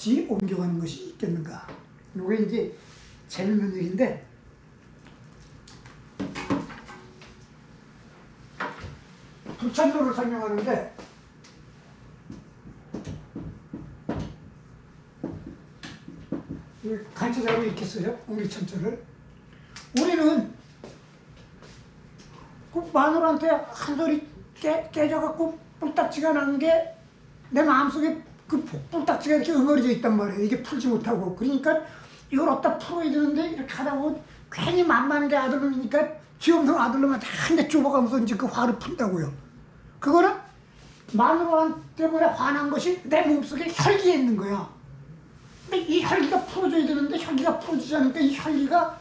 어찌 옮겨가는 것이 있겠는가. 이게 이제 재밌는 얘기인데, 불천도를 설명하는데, 간체자로 이렇게 써요. 옹기천자를. 우리는 그 마누라한테 한 소리 깨져갖고 뿔딱지가 난 게 내 마음속에 그 뿔딱지가 이렇게 응어리져 있단 말이에요. 이게 풀지 못하고. 그러니까 이걸 어디다 풀어야 되는데 이렇게 하다 보면 괜히 만만한 게 아들놈이니까 지엄성 아들놈한테 한 대 좁아가면서 이제 그 화를 푼다고요. 그거는 마누라 때문에 화난 것이 내 몸속에 혈기에 있는 거야. 근데 이 혈기가 풀어져야 되는데 혈기가 풀어지지 않으니까 이 혈기가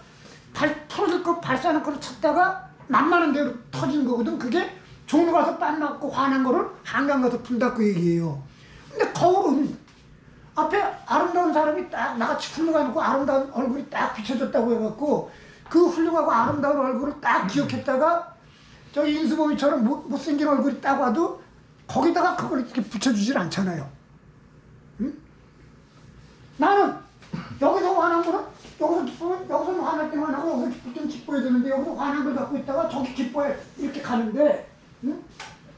풀어질 거 발산할 거를 찾다가 만만한 대로 터진 거거든. 그게 종로 가서 땀 맞고 화난 거를 한강 가서 푼다 그 얘기예요. 근데 거울은 앞에 아름다운 사람이 딱 나같이 훌륭하고 아름다운 얼굴이 딱 비춰졌다고 해갖고 그 훌륭하고 아름다운 얼굴을 딱 기억했다가 저 인수범이처럼 못생긴 얼굴이 딱 와도 거기다가 그걸 이렇게 붙여주질 않잖아요. 응? 나는 여기서 화난 거는 여기서 기쁘면 여기서 화날 때만 하고 여기서 기쁠 때는 기뻐야 되는데 여기서 화난 걸 갖고 있다가 저기 기뻐해 이렇게 가는데, 응?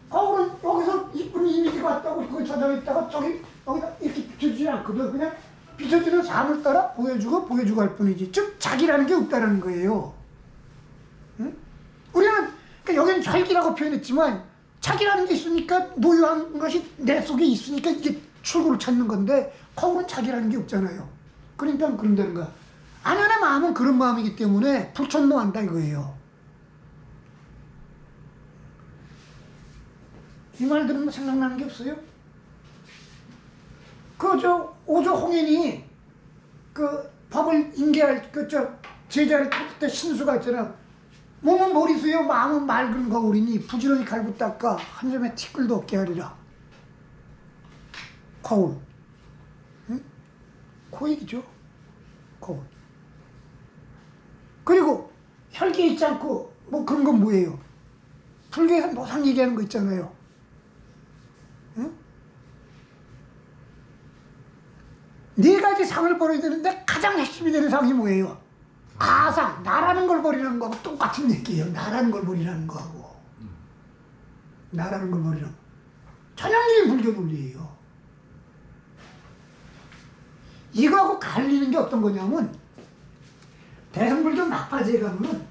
거울은 여기서 이쁜 이미지가 왔다고 그걸 저장했다가 저기 여기다 이렇게 비춰주지 않거든. 그냥 비춰주는 삶을 따라 보여주고 할 뿐이지. 즉 자기라는 게 없다라는 거예요. 응? 우리는 그러니까 여기는 혈기라고 표현했지만 자기라는 게 있으니까 노유한 것이 내 속에 있으니까 이게 출구를 찾는 건데 거울은 자기라는 게 없잖아요. 그러니까 그런다는 거야. 안연의 마음은 그런 마음이기 때문에 불천노한다 이거예요. 이 말 들으면 생각나는 게 없어요? 오조 홍인이 그 법을 인계할 제자를 때 신수가 있잖아. 몸은 머리수요 마음은 맑은 거울이니 부지런히 갈고 닦아 한 점의 티끌도 없게 하리라. 거울. 응? 그 얘기죠. 거울. 그리고 혈기에 있지 않고 뭐 그런 건 뭐예요? 불교에서 노상 얘기하는 거 있잖아요. 응? 네 가지 상을 버려야 되는데 가장 핵심이 되는 상이 뭐예요? 아상, 나라는 걸 버리는 거하고 똑같은 얘기예요. 나라는 걸 버리라는 거하고. 나라는 걸 버리는 거. 전형적인 불교 논리예요. 이거하고 갈리는 게 어떤 거냐면 대승불교 막바지에 가면은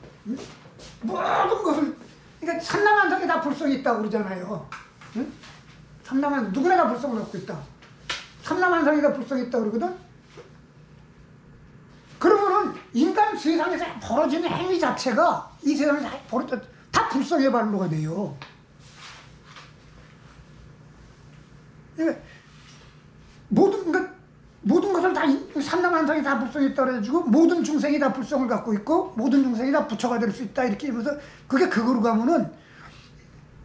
모든 것을 그러니까 삼라만상에 다 불성이 있다고 그러잖아요. 응? 삼라만 누구나 다 불성을 갖고 있다. 삼라만상에 다 불성이 있다고 그러거든. 그러면은 인간 세상에서 벌어지는 행위 자체가 이 세상에서 다 불성의 발로가 돼요. 그러니까 모든 것을 다 삼라만상이 다 불성이 있다 그래가지고 모든 중생이 다 불성을 갖고 있고 모든 중생이 다 부처가 될 수 있다 이렇게 하면서 그게 그거로 가면은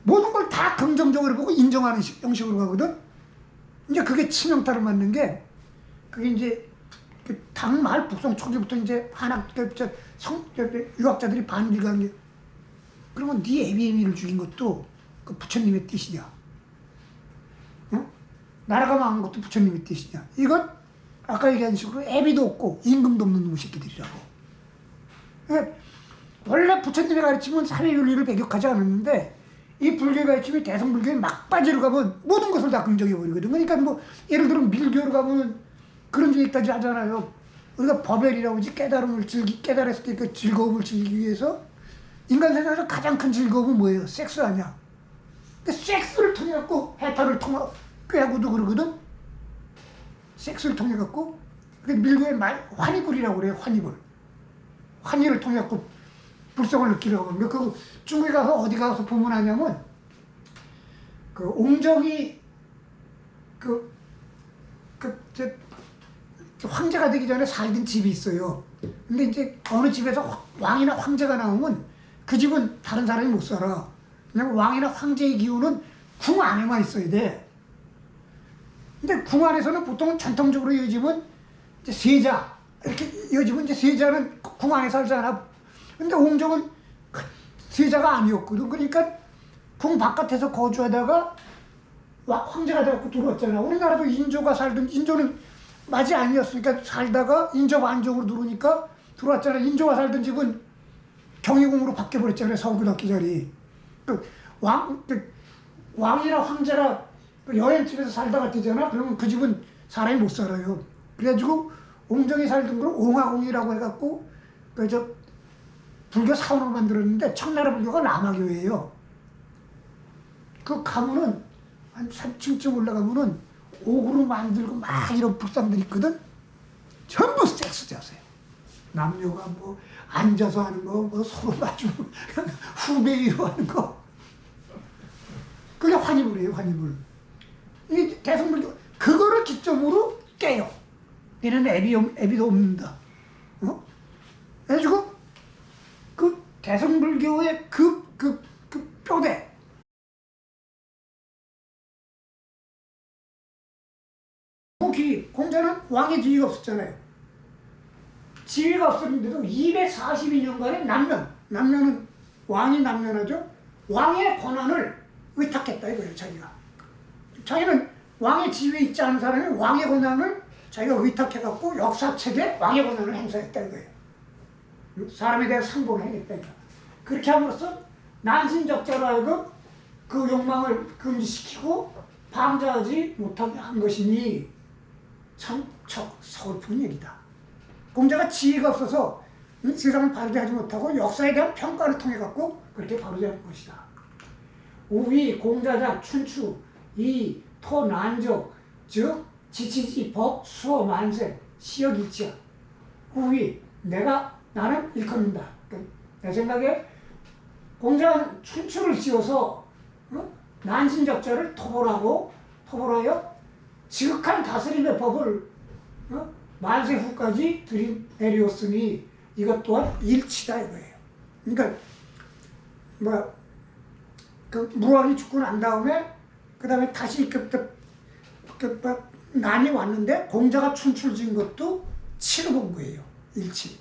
모든 걸 다 긍정적으로 보고 인정하는 형식으로 가거든. 이제 그게 치명타를 맞는 게 그게 이제 당말 북송 초기부터 이제 유학자들이 반일가한 게 그러면 네 애비애미를 죽인 것도 그 부처님의 뜻이냐? 응? 나라가 망한 것도 부처님의 뜻이냐? 이건 아까 얘기한 식으로 애비도 없고 임금도 없는 놈의 새끼들이라고. 그러니까 원래 부처님의 가르침은 사회윤리를 배격하지 않았는데 이 불교의 가르침이 대성불교의 막바지로 가면 모든 것을 다 긍정해버리거든. 그러니까 뭐 예를 들어 밀교로 가면 그런 얘기까지 하잖아요. 우리가 법열이라고 하지 깨달았을 때 그 즐거움을 즐기기 위해서 인간 세상에서 가장 큰 즐거움은 뭐예요? 섹스 아니야. 근데 섹스를 통해 갖고 해탈을 꾀하고도 그러거든. 섹스를 통해 갖고 그 밀교의 말 환희불이라고 그래요. 환희를 통해 갖고 불성을 느끼려고 하는 거. 그 중국에 가서 어디 가서 보면 하냐면 그 옹정이 황제가 되기 전에 살던 집이 있어요. 근데 이제 어느 집에서 왕이나 황제가 나오면 그 집은 다른 사람이 못 살아. 그냥 왕이나 황제의 기운은 궁 안에만 있어야 돼. 근데 궁 안에서는 보통 전통적으로 요즘은 이제 세자 이렇게 요즘은 이제 세자는 궁 안에 살잖아. 근데 옹정은 세자가 아니었거든. 그러니까 궁 바깥에서 거주하다가 황제가 돼갖고 들어왔잖아. 우리나라도 인조가 살던 인조는 맞이 아니었으니까 살다가 인접 안적으로 들어오니까 들어왔잖아요. 인접와 살던 집은 경희궁으로 바뀌어버렸잖아요. 서울고등학교 자리. 왕이나 황제나 여행집에서 살다가 되잖아. 그러면 그 집은 사람이 못 살아요. 그래가지고 옹정이 살던 걸 옹화궁이라고 해갖고 그저 불교 사원을 만들었는데 청나라 불교가 남화교예요. 그 가문은 한 3층쯤 올라가면은 옥으로 만들고 막 이런 불상들이 있거든. 전부 섹스자세요. 남녀가 뭐 앉아서 하는 거, 뭐 서로 마주 후배위로 하는 거. 그게 환희불이에요, 환희불. 이 대승불교 그거를 기점으로 깨요. 얘는 애비도 없는다. 그래가지고 그 대승불교의 그 뼈대. 공자는 왕의 지위가 없었잖아요. 지위가 없었는데도 242년간의 남면은 왕이 남면하죠. 왕의 권한을 의탁했다 이거예요. 자기는 왕의 지위에 있지 않은 사람이 왕의 권한을 자기가 의탁해갖고 역사책에 왕의 권한을 행사했다 이거예요. 사람에 대한 상보를 하겠다 이거. 그렇게 함으로써 난신적자로 하여금 그 욕망을 금지시키고 방자하지 못하게 한 것이니 참 서글픈 일이다. 공자가 지혜가 없어서 세상을 바르게 하지 못하고 역사에 대한 평가를 통해 갖고 그렇게 바르게 한 것이다. 우위 공자자 춘추 이 토 난적 즉 지치지 법 수어 만세 시역 일치야. 우위 나는 일컫는다. 내 생각에 공자는 춘추를 지어서 난신적자를 토벌하여 지극한 다스림의 법을 만세 후까지 들이내렸으니 이것 또한 일치다 이거예요. 그러니까 그 무왕이 죽고 난 다음에 그 다음에 다시 난이 왔는데 공자가 춘추를 지은 것도 치러 본 거예요. 일치.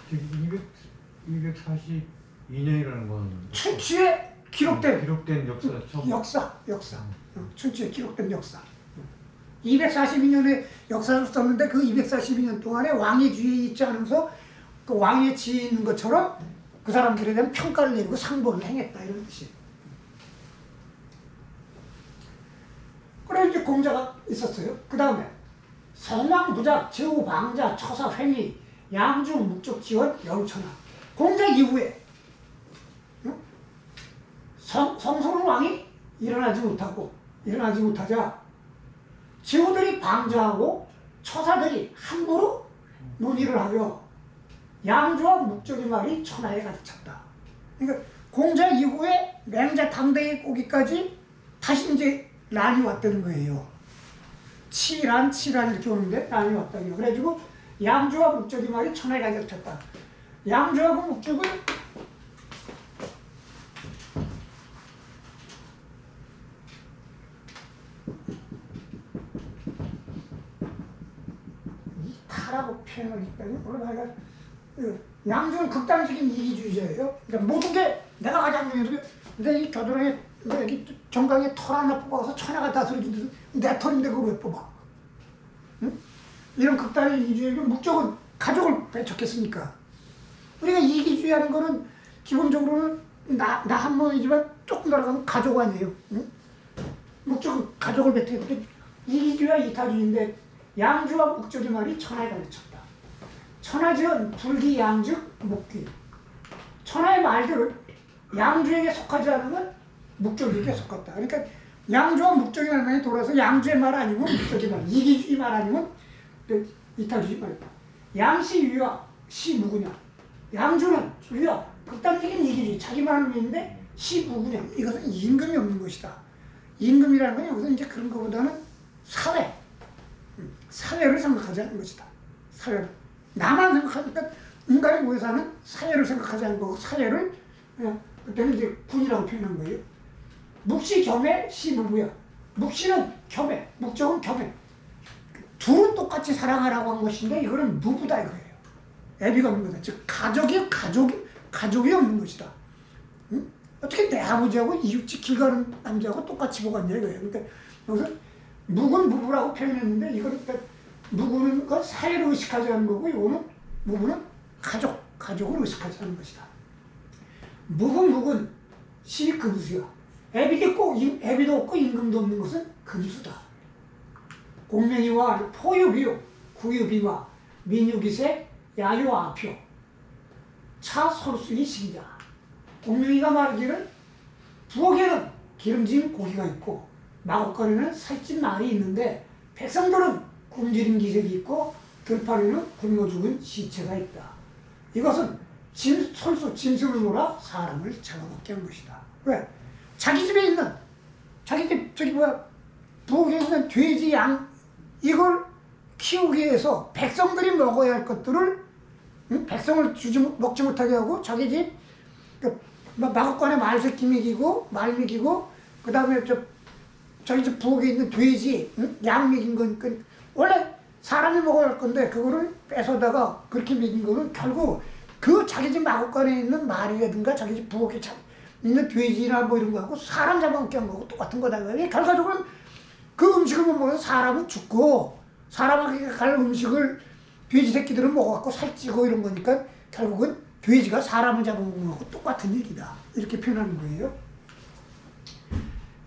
지금 242년이라는 건 춘추에 기록된 역사. 춘추에 기록된 역사. 242년의 역사를 썼는데 그 242년 동안에 왕의 지위에 있지 않으면서 그 왕의 지위에 있는 것처럼 그 사람들에 대한 평가를 내리고 상보를 행했다 이런 뜻이에요. 그래 이제 공자가 있었어요. 그 다음에 성왕부작, 제후방자, 처사, 횡의, 양주, 묵적, 지원, 영천하. 공자 이후에 성소는 왕이 일어나지 못하자 제후들이 방자하고 처사들이 함부로 논의를 하여 양주와 묵적의 말이 천하에 가득 찼다. 그러니까 공자 이후에 맹자 당대에 오기까지 다시 이제 난이 왔다는 거예요. 치란 이렇게 오는데 난이 왔다고요. 그래가지고 양주와 묵적의 말이 천하에 가득 찼다. 양주하고 묵적은 타라고 표현을 했다니 물론 양주는 극단적인 이기주의자예요. 그러니까 모든 게 내가 가장 중요해서 근데 이 겨드랑이에 여기 정강에 털 하나 뽑아서 천하가 다스려준다서 내 털인데 그걸 왜 뽑아? 응? 이런 극단의 이기주의고 묵적은 가족을 배척했으니까. 우리가 이기주의하는 거는 기본적으로는 나 한 명이지만 조금 들어가면 가족 아니에요. 응? 묵적은 가족을 배척했는데 이기주의와 이타주의인데 양주와 묵적의 말이 천하에 가득 찼다. 천하지은 불기 양즉 목기. 천하의 말들을 양주에게 속하지 않으면 묵적에게 속았다. 그러니까 양주와 묵적의 말만이 돌아서 양주의 말 아니면 묵적의 말, 이기주의 말 아니면 이타주의 말이다. 양시 위와 시 무구냐. 양주는 위와 극단적인 이기주의, 자기 말을 믿는데 시 무구냐. 이것은 임금이 없는 것이다. 임금이라는 건 여기서 이제 그런 것보다는 사회를 생각하지 않는 것이다. 사회를. 나만 생각하니까 인간이 모여사는 사회를 생각하지 않는 거고 사회를 그냥 그때는 이제 군이라고 표현한 거예요. 묵시 겸해 시무무야. 묵시는 겸해, 묵적은 겸해. 둘은 똑같이 사랑하라고 한 것인데 이거는 무부다 이거예요. 애비가 없는 거다. 즉 가족이 없는 것이다. 어떻게 내 아버지하고 이웃집 길 가는 남자하고 똑같이 보겠냐 이거예요. 그러니까 여기서 묵은 무부라고 표현했는데 이거는 묵은 건 사회를 의식하지 않는 거고 이거는 무부는 가족을 의식하지 않는 것이다. 묵은 시 금수야. 애비도 없고 임금도 없는 것은 금수다. 공명이와 포유비요 구유비와 민유기세 야유아표 차 솔수이 식이다. 공명이가 말하기를 부엌에는 기름진 고기가 있고 마곡간에는 살찐 말이 있는데 백성들은 굶주린 기색이 있고 들판에는 굶어 죽은 시체가 있다. 이것은 짐승을 몰아 사람을 잡아먹게 한 것이다. 왜? 자기 집에 있는 자기 집 부엌에 있는 돼지 양 이걸 키우기 위해서 백성들이 먹어야 할 것들을 백성을 먹지 못하게 하고 자기 집 마곡간에 말 먹이고 그 다음에 자기 집 부엌에 있는 돼지 양 먹인 거니까 원래 사람이 먹어야 할 건데 그거를 뺏어다가 그렇게 먹인 거는 결국 그 자기 집 마곡간에 있는 말이라든가 자기 집 부엌에 있는 돼지나 뭐 이런 거하고 사람 잡아먹게 한 거고 똑같은 거다. 결과적으로는 그 음식을 못 먹어서 사람은 죽고 사람에게 갈 음식을 돼지 새끼들은 먹어갖고 살찌고 이런 거니까 결국은 돼지가 사람을 잡아먹는 거하고 똑같은 얘기다. 이렇게 표현하는 거예요.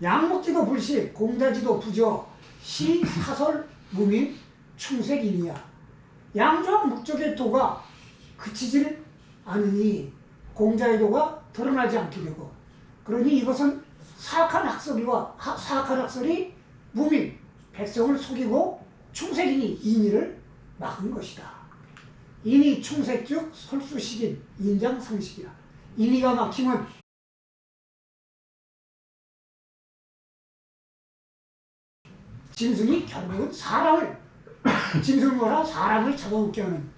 양목지도 불시, 공자지도 부저, 시, 사설, 무민, 충색이니야. 양조와 목적의 도가 그치질 않으니 공자의 도가 드러나지 않게 되고 그러니 이것은 사악한 학설이 무민, 백성을 속이고 충색이니 인의를 막은 것이다. 인의 충색즉 설수식인 인장상식이야. 인의가 막히면 짐승이 결국은 짐승을 몰아 사람을 잡아먹게 하는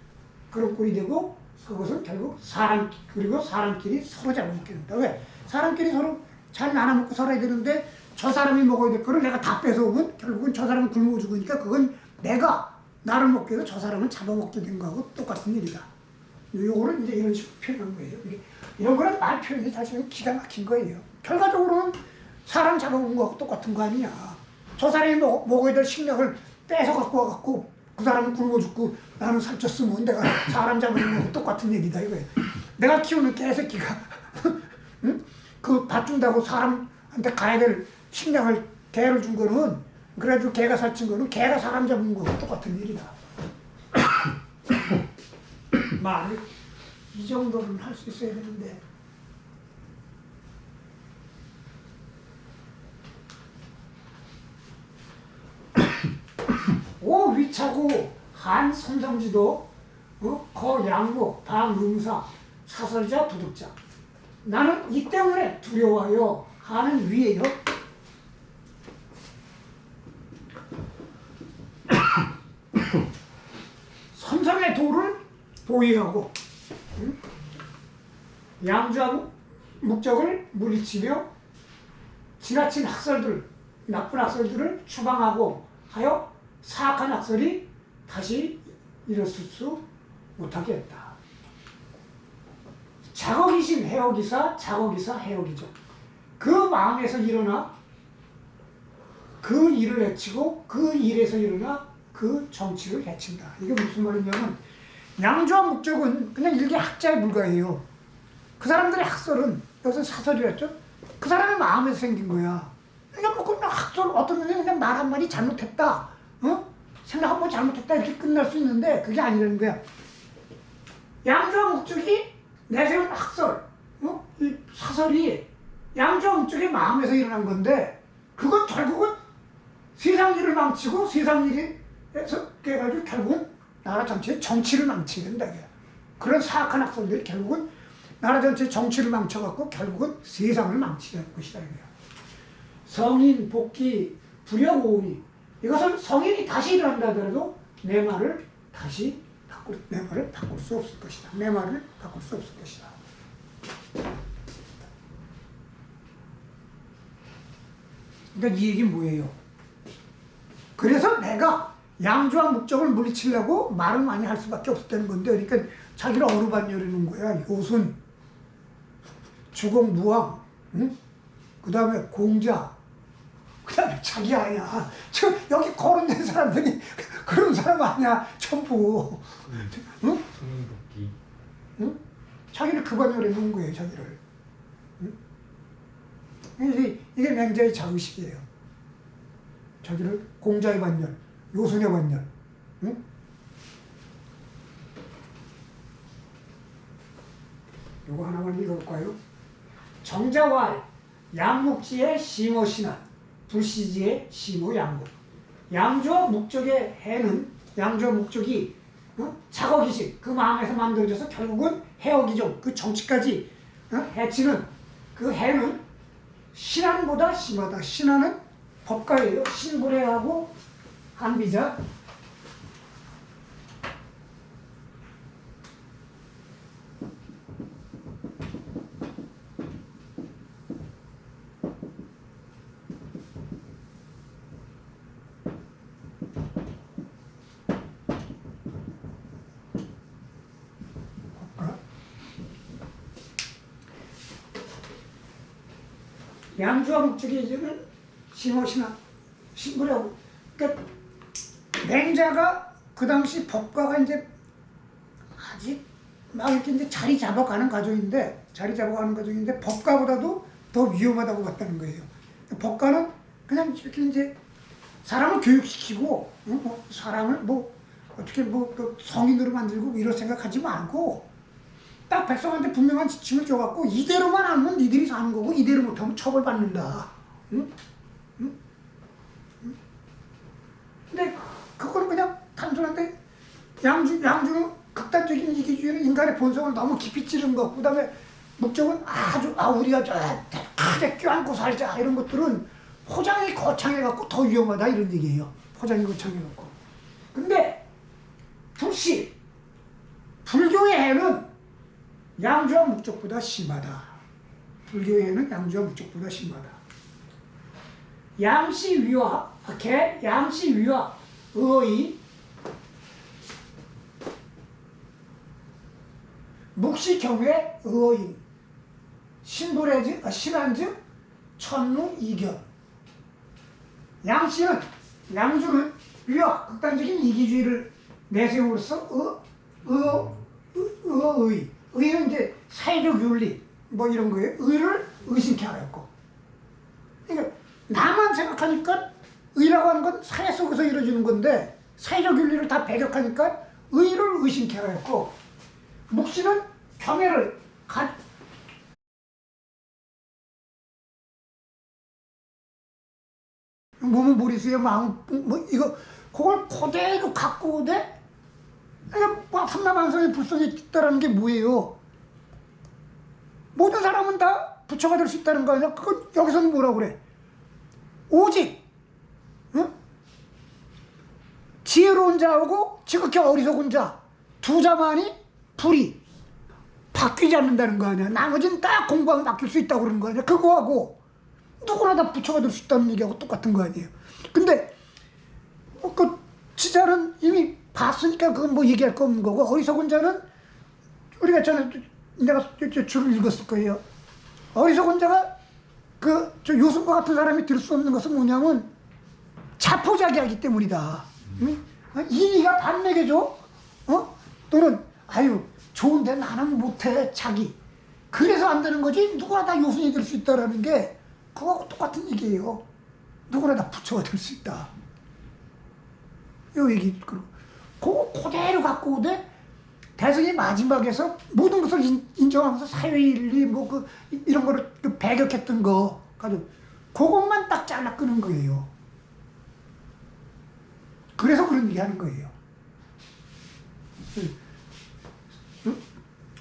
그런 꼴이 되고 그것은 결국 사람끼리 서로 잡아먹게 된다. 왜? 사람끼리 서로 잘 나눠먹고 살아야 되는데 저 사람이 먹어야 될 거를 내가 다 뺏어오면 결국은 저 사람은 굶어 죽으니까 그건 나를 먹게 해서 저 사람은 잡아먹게 된 거하고 똑같은 일이다. 요거를 이제 이런 식으로 표현한 거예요. 이런 거는 말 표현이 사실은 기가 막힌 거예요. 결과적으로는 사람 잡아먹은 거하고 똑같은 거 아니야. 저 사람이 먹어야 될 식량을 뺏어 갖고 와갖고 그 사람은 굶어 죽고 나는 살쪘으면 내가 사람 잡아먹는 거하고 똑같은 얘기다 이거예요. 내가 키우는 개새끼가 응? 그 밥 준다고 사람한테 가야 될 식량을 개를 준 거는 그래도 개가 살찐 거는 개가 사람 잡는 거하고 똑같은 일이다. 말을 이 정도는 할 수 있어야 되는데 오 위차고 한 선성지도 거 양모 방응사 사설자 도덕자 나는 이 때문에 두려워요. 하는 위에요. 선성의 도를 보유하고 양주하고 목적을 물리치며 지나친 나쁜 학설들을 추방하고 하여 사악한 학설이 다시 일어설 수 못하게 했다. 작업이신 해오기사, 작업이사 해오기죠. 그 마음에서 일어나 그 일을 해치고 그 일에서 일어나 그 정치를 해친다. 이게 무슨 말이냐면 양조와 목적은 그냥 일개 학자에 불과해요. 그 사람들의 학설은 여기서 사설이랬죠. 그 사람의 마음에서 생긴 거야. 그러니까 뭐 그냥 학설 어떤 놈이 그냥 말 한마디 잘못했다, 생각 한번 잘못했다 이렇게 끝날 수 있는데 그게 아니라는 거야. 양조와 목적이 내세운 학설, 이 사설이 양조와 목적의 마음에서 일어난 건데 그건 결국은 세상 일을 망치고 세상 일에서 깨가지고 결국은 나라 전체의 정치를 망치게 된다. 그런 사악한 학설들이 결국은 나라 전체의 정치를 망쳐갖고 결국은 세상을 망치게 할 것이다. 성인, 복귀, 불역, 오운이 이것은 성인이 다시 일어난다 하더라도 내 말을 바꿀 수 없을 것이다. 내 말을 바꿀 수 없을 것이다. 그러니까 이 얘기는 뭐예요? 그래서 내가 양조와 목적을 물리치려고 말을 많이 할 수밖에 없었다는 건데 그러니까 자기를 어루반열이는 거야. 요순, 주공무왕, 그 다음에 공자, 그 그다음에 자기 아니야. 저 여기 거론된 사람들이 그런 사람 아니야 전부. 응? 성인복귀. 응? 자기를 그 반열에 놓은 거예요 자기를. 응? 이게 맹자의 자의식이에요. 자기를 공자의 반열, 요순의 반열. 응? 요거 하나만 읽어볼까요? 정자왈 양목지의 심어신한 불시지의 심어양목. 양조와 목적의 해는 양조와 목적이 작어기식 그 마음에서 만들어져서 결국은 해어기종 그 정치까지 해치는 그 해는 신한보다 심하다. 신한은 법가예요. 신고래하고 한비자. 양주와 목적이 이제는 심어시나 신부라고. 그러니까 맹자가 그 당시 법가가 이제 아직 막 이렇게 이제 자리 잡아가는 과정인데 법가보다도 더 위험하다고 봤다는 거예요. 법가는 그냥 이렇게 이제 사람을 교육시키고 뭐 사람을 뭐 어떻게 뭐 성인으로 만들고 이럴 생각하지 말고 딱 백성한테 분명한 지침을 줘갖고 이대로만 하면 니들이 사는 거고 이대로 못하면 처벌받는다. 응? 응? 응? 근데 그건 그냥 단순한데 양주는 극단적인 이기주의는 인간의 본성을 너무 깊이 찌른 것. 그다음에 목적은 아주 우리가 저 크게 껴안고 살자 이런 것들은 포장이 거창해갖고 더 위험하다 이런 얘기예요. 포장이 거창해갖고. 근데 불교의 해는 양주와 목적보다 심하다. 불교의 해는 양주와 목적보다 심하다. 양시위와 의의 묵시경의 의의 신한즉 천루 이견. 양주는 위와 극단적인 이기주의를 내세움으로써 의는 이제 사회적 윤리 뭐 이런 거에 의를 의심케 하였고. 그러니까 나만 생각하니까 의라고 하는 건 사회 속에서 이루어지는 건데 사회적 윤리를 다 배격하니까 의를 의심케 하였고, 묵시는 경애를 몸은 모리스의 마음 뭐 이거 그걸 그대로 갖고 오되 그러니까 삼라만성의 불성이 있다라는 게 뭐예요? 모든 사람은 다 부처가 될 수 있다는 거 아니야? 그건 여기서는 뭐라고 그래? 오직 지혜로운 자하고 지극히 어리석은 자 두 자만이 불이 바뀌지 않는다는 거 아니야? 나머지는 다 공부하면 바뀔 수 있다고 그러는 거 아니야? 그거하고 누구나 다 부처가 될 수 있다는 얘기하고 똑같은 거 아니에요? 근데 그 지자는 이미 봤으니까 그건 뭐 얘기할 거 없는 거고, 어리석은 자는 우리가 전에 내가 줄을 읽었을 거예요. 어리석은 자가 저 요승과 같은 사람이 들 수 없는 것은 뭐냐면 자포자기하기 때문이다. 이니가 반맥해줘. 또는 좋은데 나는 못해 자기. 그래서 안 되는 거지. 누구나 다 요승이 될 수 있다라는 게 그거하고 똑같은 얘기예요. 누구나 다 부처가 될 수 있다. 요 얘기 그거 그대로 갖고 오되 대승이 마지막에서 모든 것을 인정하면서 사회윤리 뭐 이런 거를 배격했던 거 가지고 그것만 딱 잘라 끄는 거예요. 그래서 그런 얘기 하는 거예요.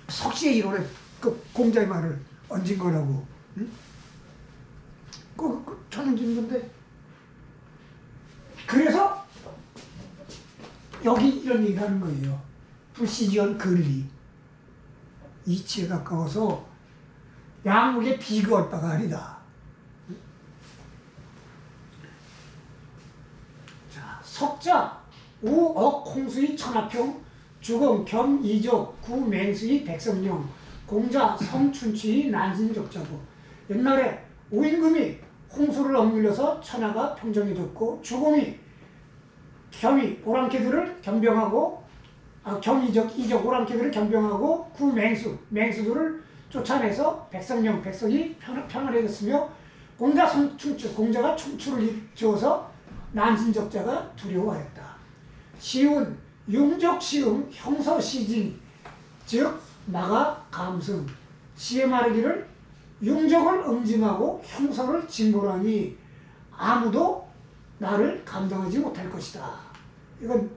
석시의 이론에 공자의 말을 얹은 거라고. 전해진 건데. 그래서 여기 이런 얘기를 하는 거예요. 불시지연 근리. 이치에 가까워서 양목에 비교할 바가 아니다. 자, 석자 오억 홍수의 천하평 주공 겸 이적 구맹수의 백성령 공자 성춘취의 난신적자고. 옛날에 오임금이 홍수를 억눌려서 천하가 평정해졌고 주공이 겸이 오랑캐들을 겸병하고 이적 오랑캐들을 겸병하고 맹수들을 쫓아내서 백성이 평안해졌으며 공자가 춤추를 지어서 난신적자가 두려워하였다. 시운 융적시음 형서시진 즉 마가 감승 시에 말하기를 융적을 응징하고 형서를 징벌하니 아무도 나를 감당하지 못할 것이다. 이건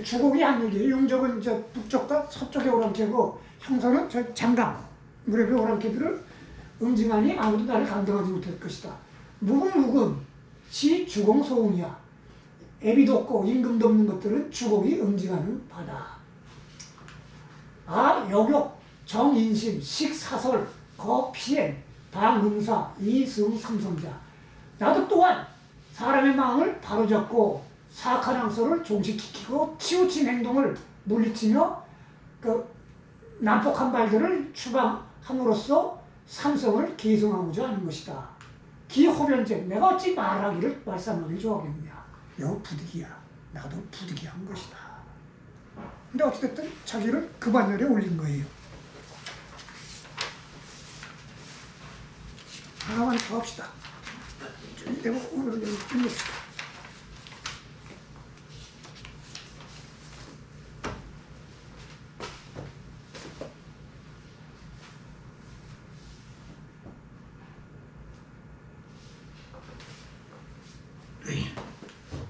주곡이 한 얘기예요. 융적은 북쪽과 서쪽의 오랑캐고 형서는 저 장강 무렵의 오랑캐들을 응징하니 아무도 나를 감당하지 못할 것이다. 무금무금 시 주공소응이야. 애비도 없고 임금도 없는 것들은 주곡이 응징하는 바다. 여욕 정인심 식사설 거피행 방응사 이승 삼성자. 나도 또한 사람의 마음을 바로잡고 사악한 항소를 종식시키고 치우친 행동을 물리치며 난폭한 말들을 추방함으로써 삼성을 계승하고자 하는 것이다. 기호변제 내가 어찌 말하기를 말싸움하기 좋아하겠느냐. 여 부득이야. 나도 부득이한 것이다. 근데 어찌됐든 자기를 그 반열에 올린 거예요. 하나만 더 합시다. 내가 오늘은 여기 끝냅시다.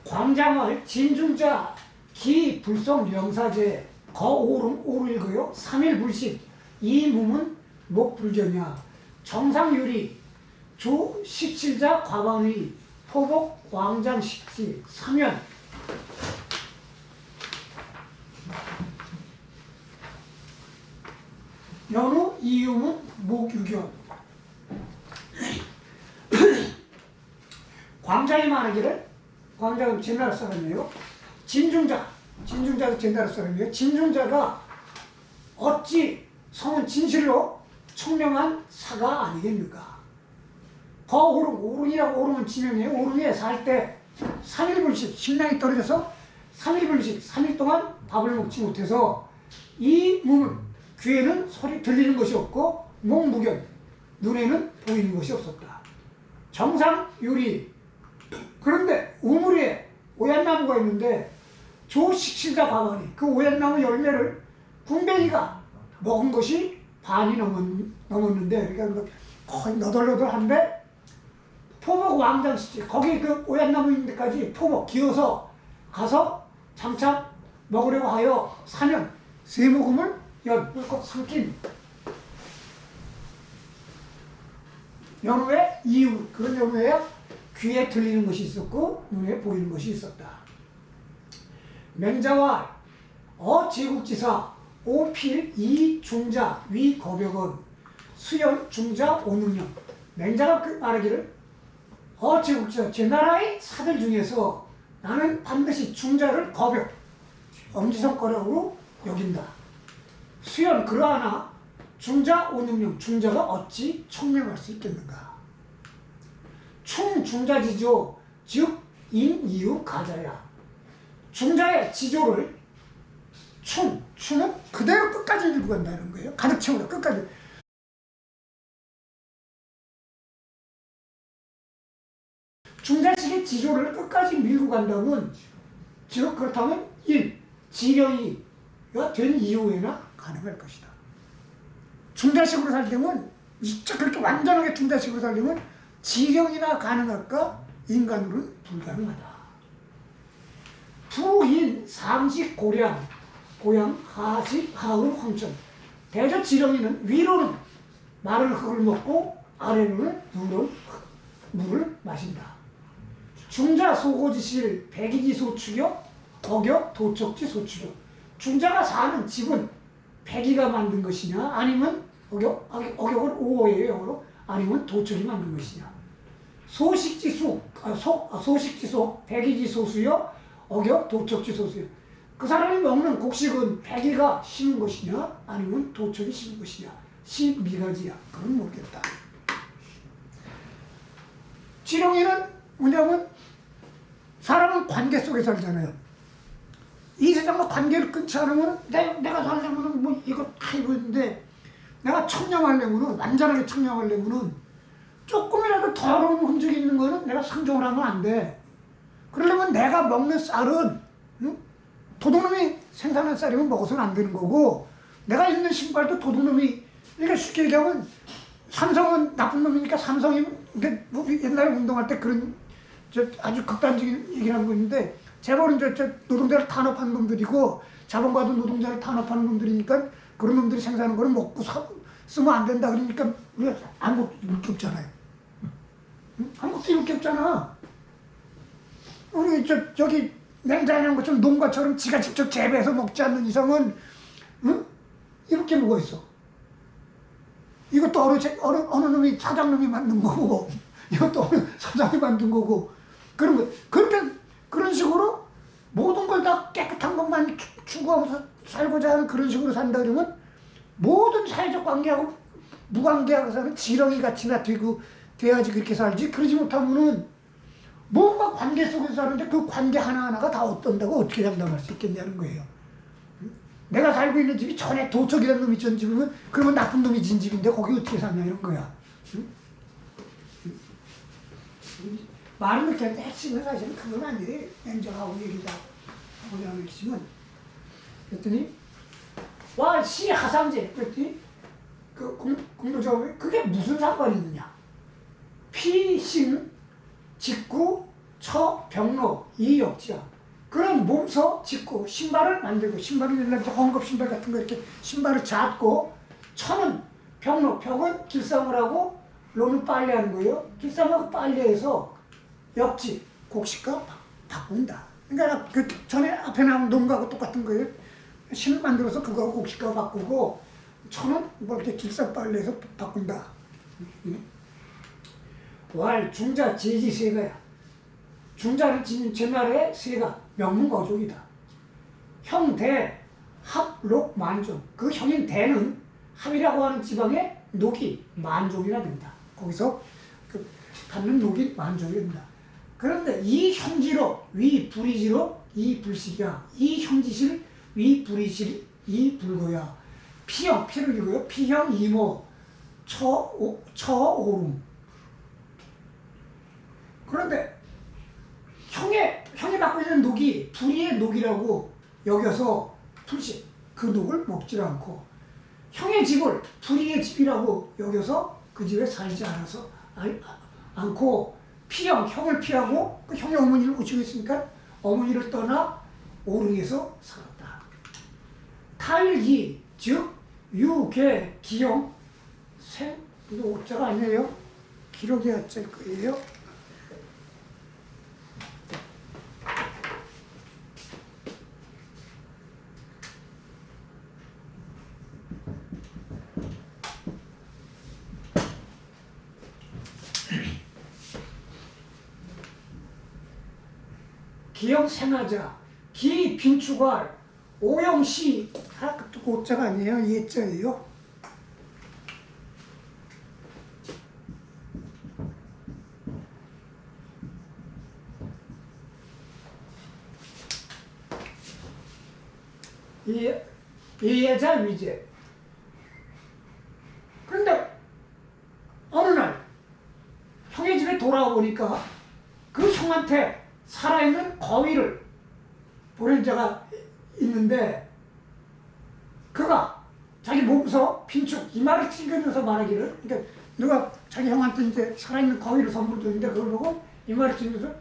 광장을 진중자 기불성 명사제 거오름 오일거요 3일불식 이몸은 목불견이야. 정상유리 조식실자 과반의 포복 광장식지 3연 연후 이음은 목유견. 광장이 말하기를 광장은 제나라 사람이에요. 진중자도 제나라 사람이에요. 진중자가 어찌 성은 진실로 청명한 사가 아니겠는가. 오른이라고 오름은 지명이에요. 오름에 살 때 3일불식 식량이 떨어져서 3일불식 3일 동안 밥을 먹지 못해서 이 몸은 귀에는 소리 들리는 것이 없고 목무견 눈에는 보이는 것이 없었다. 정상유리 그런데 우물에 오얏나무가 있는데 조식실자 과반이 그 오얏나무 열매를 궁뱅이가 먹은 것이 반이 넘었는데 그러니까 거의 너덜너덜한데 포복 왕장식지 거기 그 오얏나무 있는 데까지 포복 기어서 가서 장착 먹으려고 하여 사면 세모금을 꿀꺽 삼킨 연후에 이유 그런 연후에 귀에 들리는 것이 있었고 눈에 보이는 것이 있었다. 맹자와 제국지사 오필 이중자 위거벽은 수연 중자 오능령. 맹자가 말하기를 제국지사 제 나라의 사들 중에서 나는 반드시 중자를 거벽 엄지손가락으로 여긴다. 수연 그러하나 중자 오능령 중자가 어찌 청명할 수 있겠는가. 중자지조 즉 인이유 가자야. 중자의 지조를 충은 그대로 끝까지 밀고 간다는 거예요. 가득 채우라 끝까지. 중자식의 지조를 끝까지 밀고 간다면 즉 그렇다면 지령이가 된 이후에나 가능할 것이다. 중자식으로 살려면 진짜 그렇게 완전하게 중자식으로 살려면 지령이나 가능할까 인간으로는 불가능하다. 부인 상식 고량 하식 하의 황천. 대저 지렁이는 위로는 마른 흙을 먹고 아래로는 누런 물을 마신다. 중자 소고지실 백이지 소추격 어격 도척지 소추격. 중자가 사는 집은 백이가 만든 것이냐 아니면 어격은 오어예요 영어로. 아니면 도척이 만든 것이냐. 소식지소 백이지 소수여 어격 도척지 소수여. 그 사람이 먹는 곡식은 백이가 심은 것이냐 아니면 도척이 심은 것이냐. 미가지야. 그건 모르겠다. 지렁이는 뭐냐면 사람은 관계 속에 살잖아요. 이 세상과 관계를 끊지 않으면 내가 살려면은 뭐 이거 다 이거 있는데 내가 청렴하려면은 완전하게 청렴하려면은 조금이라도 더러운 흔적이 있는 거는 내가 상종을 하면 안 돼. 그러려면 내가 먹는 쌀은 응? 도둑놈이 생산한 쌀이면 먹어서는 안 되는 거고 내가 입는 신발도 도둑놈이 그러니까 쉽게 얘기하면 삼성은 나쁜 놈이니까 삼성이 그러니까 우리 옛날에 운동할 때 그런 아주 극단적인 얘기를 하는 거 있는데 재벌은 저 노동자를 탄압하는 놈들이고 자본가도 노동자를 탄압하는 놈들이니까 그런 놈들이 생산하는 거를 먹고 쓰면 안 된다 그러니까 우리가 안 먹을 게 없잖아요. 응? 안 먹을 게 없잖아. 우리 저기 냉장한 것처럼 농가처럼 지가 직접 재배해서 먹지 않는 이상은 응? 이렇게 뭐가 있어. 이것도 어느 놈이 사장님이 만든 거고 이것도 어느 사장이 만든 거고 그런 거 그런 식으로 모든 걸 다 깨끗한 것만 추구하면서 살고자 하는 그런 식으로 산다 그러면 모든 사회적 관계하고 무관계하고서는 지렁이 같이나 돼야지 그렇게 살지. 그러지 못하면은 뭔가 관계 속에서 사는데 그 관계 하나하나가 다 어떤다고 어떻게 장담할 수 있겠냐는 거예요. 내가 살고 있는 집이 전에 도척이라는 놈이 있던 집이면 그러면 나쁜 놈이 진 집인데 거기 어떻게 사냐 이런 거야. 말은 그렇게 하는데 핵심은 사실은 그건 아니에요. 냉정하고 얘기다 하고자 하는 핵심은. 그랬더니 와 시 하상제 그랬더니 그 공동작업에 그게 무슨 상관이 있느냐. 피, 신, 직구, 처, 병로 이 역지야. 그런 몸서 짓고 신발을 만들고 신발을 옛날에 헝겊 신발 같은 거 이렇게 신발을 잡고 처는 병로 벽은 길쌈을 하고 로는 빨래하는 거예요. 길쌈하고 빨래해서 역지 곡식과 바꾼다. 그러니까 그 전에 앞에 나온 농가하고 똑같은 거예요. 신 만들어서 그거 곡식과 바꾸고 처는 뭐 이렇게 길쌈 빨래해서 바꾼다. 왈 중자 제지 세가야. 중자는 제나라의 세가 명문거족이다. 형대 합록 만종. 그 형인 대는 합이라고 하는 지방의 녹이 만종이라 된다. 거기서 그 받는 녹이 만종이 된다. 그런데 이 형지로 위 불이지로 이 불식이야. 이 형지실 위 불이실 이 불고야. 피형 피를 읽어요. 피형 이모 처오름. 그런데 형이 갖고 있는 녹이 불의의 녹이라고 여겨서 불식 그 녹을 먹지 않고 형의 집을 불의의 집이라고 여겨서 그 집에 살지 않고 형을 피하고 그 형의 어머니를 모시고 있으니까 어머니를 떠나 오릉에서 살았다. 탈기 즉 유계 기형 생 이거 오자가 아니에요. 기록이 어쩔 거예요. 기형 생하자 기 빈추괄 오형시 오자가 아니에요. 예자예요. 예자 위제. 그런데 어느 날 형의 집에 돌아와 보니까 그 형한테 살아있는 거위를 보낸 자가 있는데 그가 자기 몸서 빈축 이마를 찡그려서 말하기를 그러니까 누가 자기 형한테 이제 살아있는 거위를 선물 줬는데 그걸 보고 이마를 찡그려서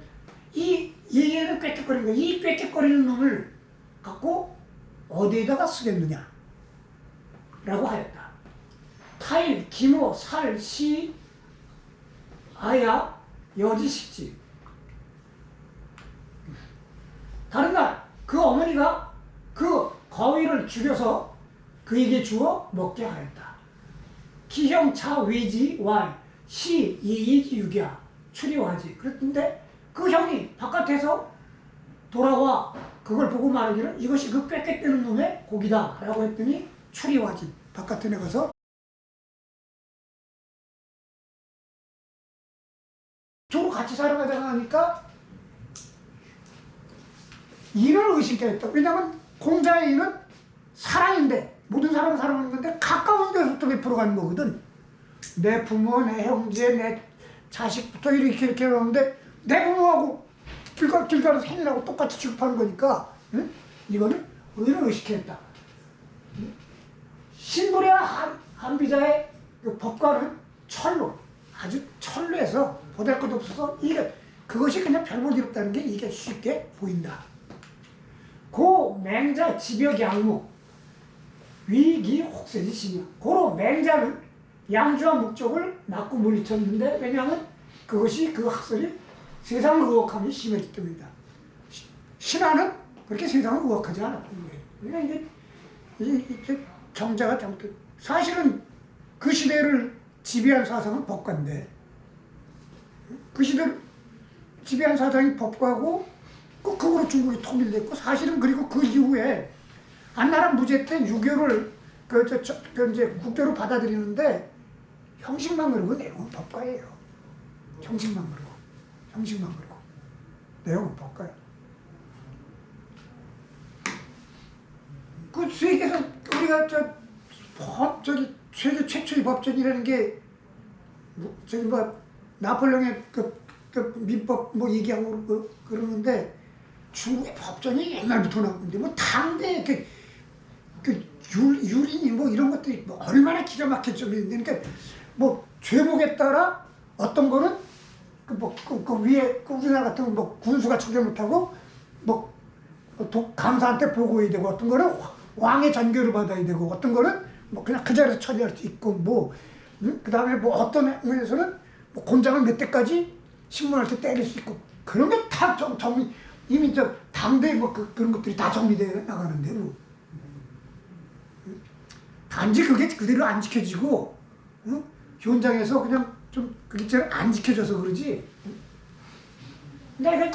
이 얘는 꾀꾀거리는 거야. 이 꾀꾀거리는 놈을 갖고 어디에다가 쓰겠느냐 라고 하였다. 타일, 기모, 살, 시, 아야, 여지식지. 다른 날 그 어머니가 그 거위를 죽여서 그에게 주어 먹게 하였다. 기형 차 외지 왈 시 이이지 유기야 추리와지. 그랬는데 그 형이 바깥에서 돌아와 그걸 보고 말하기를 이것이 그 꾀꾀대는 놈의 고기다 라고 했더니 추리와지 바깥에 나가서 저로 가자. 하니까 인을 의식해 했다. 왜냐하면 공자의 인은 사랑인데, 모든 사람은 사랑하는 건데 가까운 데서부터 베풀어가는 거거든. 내 부모, 내 형제, 내 자식부터 이렇게 하는데 내 부모하고 길가로 생일하고 똑같이 취급하는 거니까, 응? 이거는 의를 의식했다. 신부랴 한비자의 그 법과는 철로, 아주 철로해서 보잘것없어서 이게 그것이 그냥 별볼이롭다는 게 이게 쉽게 보인다. 고 맹자 지벽 양목 위기 혹세지 심야. 고로 맹자는 양주와 목적을 낳고 물리쳤는데, 왜냐하면 그것이 그 학설이 세상을 의혹함이 심했기 때문이다. 신하는 그렇게 세상을 의혹하지 않았던 거예요. 그러니까 이게 정자가 잘못된, 사실은 그 시대를 지배한 사상은 법과인데, 그 시대를 지배한 사상이 법과고 그거로 중국이 통일됐고, 사실은 그리고 그 이후에 한나라 무제 때 유교를 이제 국교로 받아들이는데 형식만 그러고 내용은 법과예요. 형식만 그러고 내용은 법과예요. 그 세계에서 우리가 세계 최초의 법전이라는 게 나폴레옹의 그 민법 얘기하고 그러는데, 중국의 법전이 옛날부터 나오는데 당대 유린이 이런 것들이 얼마나 기가 막혔죠. 그러니까 죄목에 따라 어떤 거는 그 위에 우리나라 같은 거 군수가 처리 못하고 감사한테 보고해야 되고, 어떤 거는 왕의 전교를 받아야 되고, 어떤 거는 그냥 그 자리에서 처리할 수 있고, 그 다음에 어떤 면에서는 곤장을 몇 대까지 신문할 때 때릴 수 있고, 그런 게 다 이미 당대에 그런 것들이 다 정리되어 나가는데, 단지 그게 그대로 안 지켜지고, 현장에서 그냥 좀 그게 잘 안 지켜져서 그러지. 근데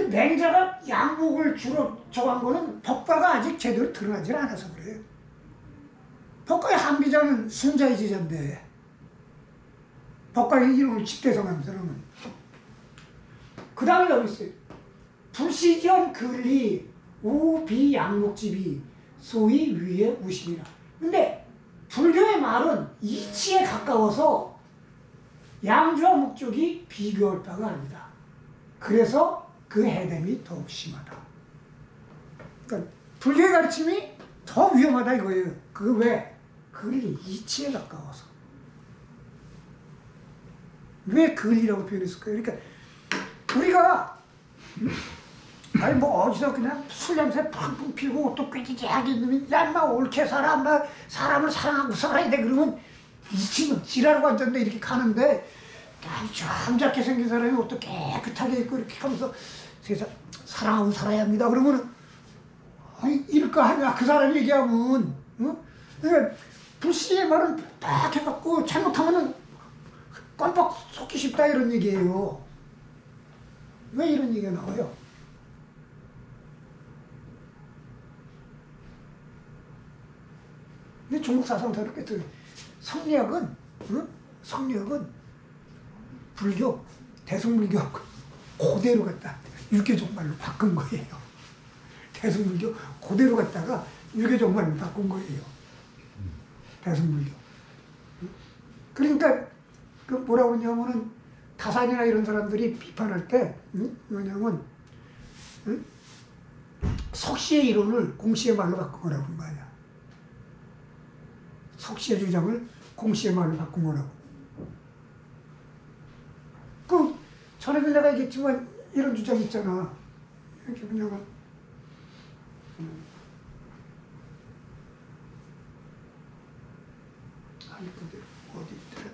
맹자가 양목을 주로 정한 거는 법과가 아직 제대로 드러나질 않아서 그래요. 법과의 한비자는 순자의 제자인데, 법과의 이름을 집대성한 사람은. 그 다음에 여기 있어요. 불시견 근리 우비양목집이 소위 위의 우심이라. 근데 불교의 말은 이치에 가까워서 양주와 목적이 비교할 바가 아니다. 그래서 그 해됨이 더욱 심하다. 그러니까 불교의 가르침이 더 위험하다 이거예요. 그 왜? 근리, 이치에 가까워서. 왜 근리라고 표현했을까요? 그러니까 우리가 어디서 그냥 술 냄새 팡팡 피고 또 꾀지지하게 있으면 야 인마 옳게 살아, 인마 사람을 사랑하고 살아야 돼, 그러면 이치는 지랄하고 앉았네 이렇게 가는데, 잠작게 생긴 사람이 옷도 깨끗하게 입고 이렇게 하면서 세상 사랑하고 살아야 합니다 그러면은 이럴까 하냐 그 사람 얘기하면. 그러니까 불씨의 말은 딱 해갖고 잘못하면은 껌뻑 속기 쉽다 이런 얘기예요. 왜 이런 얘기가 나와요? 근데 중국 사상사를 꿰뚫어요. 성리학은 불교, 대승불교 그대로 갖다 유교적 말로 바꾼 거예요. 대승불교 그대로 갖다가 유교적 말로 바꾼 거예요. 대승불교. 그러니까 그 뭐라고 그러냐면은 다산이나 이런 사람들이 비판할 때 뭐냐면 석시의 이론을 공시의 말로 바꾼 거라고 하는 거 아니야. 석시의 주장을 공시의 말로 바꾼 거라고. 그 전에도 내가 얘기했지만 이런 주장이 있잖아. 이렇게 그냥 아니 근데 어디 있더라?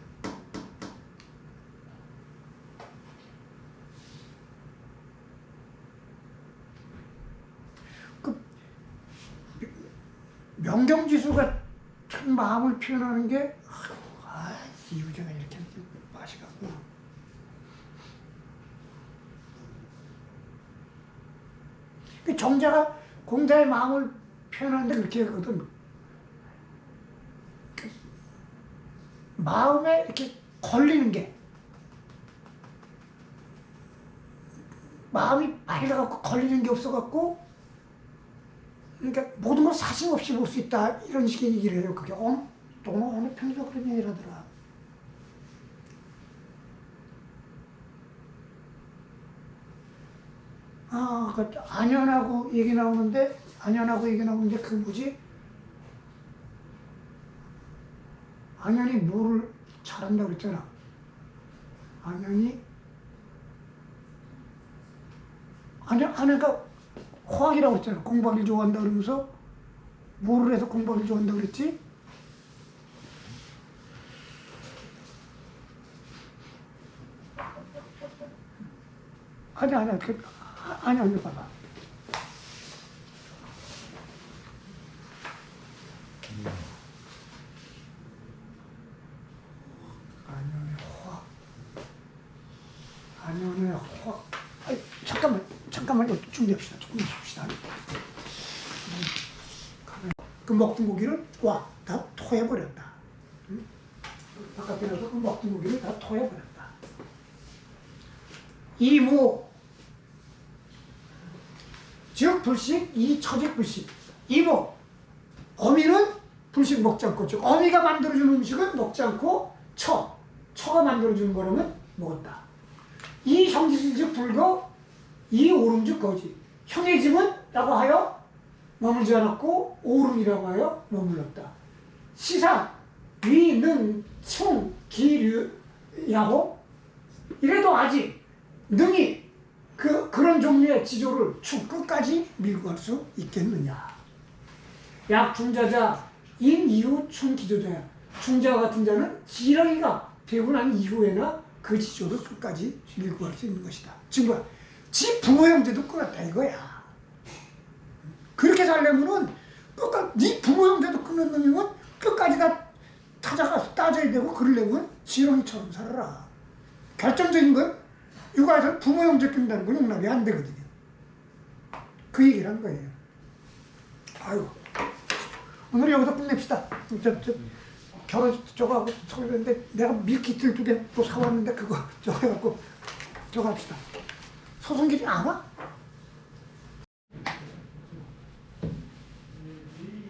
그 명경지수가 참 마음을 표현하는 게 이 유재가 이렇게 맛이 갔구나. 그 정자가 공자의 마음을 표현하는데 그렇게 하거든. 마음에 이렇게 걸리는 게, 마음이 맑아갖고 걸리는 게 없어갖고 그러니까 모든 걸 사심 없이 볼 수 있다 이런 식의 얘기를 해요. 그게 또 어느 편에서 그런 얘기를 하더라. 그 안연하고 얘기 나오는데 그 뭐지? 안연이 뭐를 잘한다고 그랬잖아. 안연이가 화학이라고 했잖아. 공부하기 좋아한다 그러면서 뭐를 해서 공부하기 좋아한다 그랬지? 아니, 봐봐. 안연의 화학. 잠깐만, 준비합시다. 그 먹던 고기를, 다 토해버렸다. 응? 바깥에 나서 그 먹던 고기를 다 토해버렸다. 이모, 즉 불식, 이처직 불식. 이모, 어미는 불식 먹지 않고, 즉 어미가 만들어준 음식은 먹지 않고 처가 만들어준 거라면 먹었다. 이 형제집 즉 불거, 이 오름 즉 거지. 형의 집은 라고 하여 머물지 않았고 오름이라고 하여 머물렀다. 시사, 위, 능, 충, 기, 류, 야호. 이래도 아직 능이 그런 종류의 지조를 끝까지 밀고 갈 수 있겠느냐. 약 중자자 인 이후 충 기조자야. 중자와 같은 자는 지렁이가 배고 난 이후에나 그 지조를 끝까지 밀고 갈 수 있는 것이다. 지금 뭐야? 지 부모 형제도 끊었다 이거야. 그렇게 살려면은 네 부모 형제도 끊는 놈이면 끝까지 다 찾아가서 따져야 되고 그러려면 지렁이처럼 살아라. 결정적인 건 육아에서 부모 형제 끊는다는 건 용납이 안 되거든요. 그 얘기를 한 거예요. 아유, 오늘 여기서 끝냅시다. 결혼 저거하고 서울인데 내가 밀키트를 2개 또 사왔는데 그거 저거 해갖고 저거 합시다. 소송길이 안 와?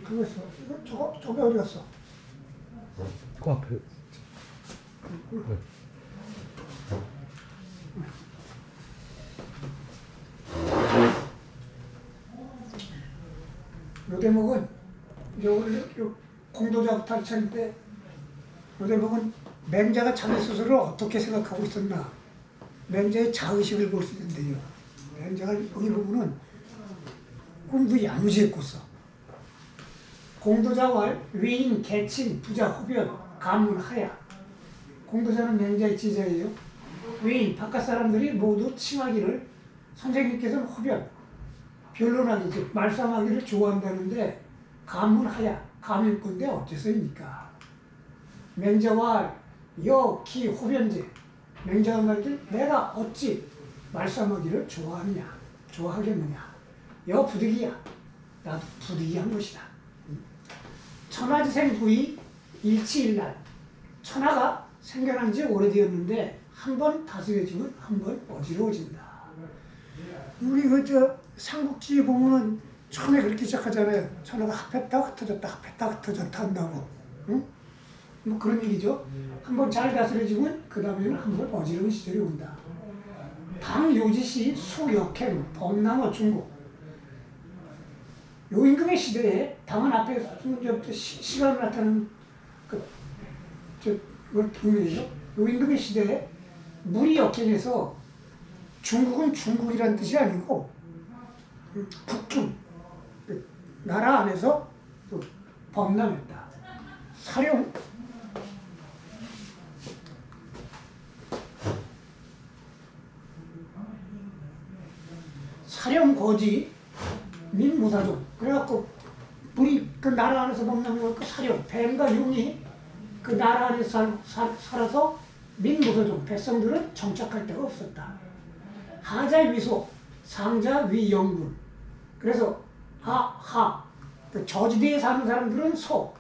그거 있어. 저거 어디 갔어? 그 앞에. 네. 요 대목은 요 공도자부터 할 때 요 대목은 맹자가 자기 스스로를 어떻게 생각하고 있었나 맹자의 자의식을 볼 수 있는데요. 맹자가 여기 보면은 꿈도 야무지했고서 공도자왈 위인 계친 부자 호변 가문 하야. 공도자는 맹자의 지자예요. 위인 바깥 사람들이 모두 칭하기를 선생님께서는 호변 변론하기 즉 말싸움하기를 좋아한다는데 가문하야 가문건데 어째서입니까? 맹자와 여기 호변제 맹자가 말길 내가 어찌 말싸움하기를 좋아하겠느냐 여 부득이야 나도 부득이한 것이다. 천하지생 부이 일치일날 천하가 생겨난 지 오래되었는데 한 번 다스려지면 한 번 어지러워진다. 우리 삼국지 보면은 처음에 그렇게 시작하잖아요. 천하가 합했다 흩어졌다 합했다 흩어졌다 한다고. 응? 뭐 그런 얘기죠. 한번 잘 다스려지면 그 다음에는 한 번 어지러운 시절이 온다. 당요지시 수역행 범나무 중국 요 임금의 시대에 당은 앞에 시간을 나타내는 그걸 동네예요. 요 임금의 시대에 물이 역행해서 중국은 중국이란 뜻이 아니고 북중 나라 안에서 범람했다. 사령거지 민무사종 그래갖고 우리 그 나라 안에서 범람한 그 사령 뱀과 용이 그 나라 안에서 살아서 민무사종 백성들은 정착할 데가 없었다. 하자 위소 상자 위영물 그래서 그 저지대에 사는 사람들은 소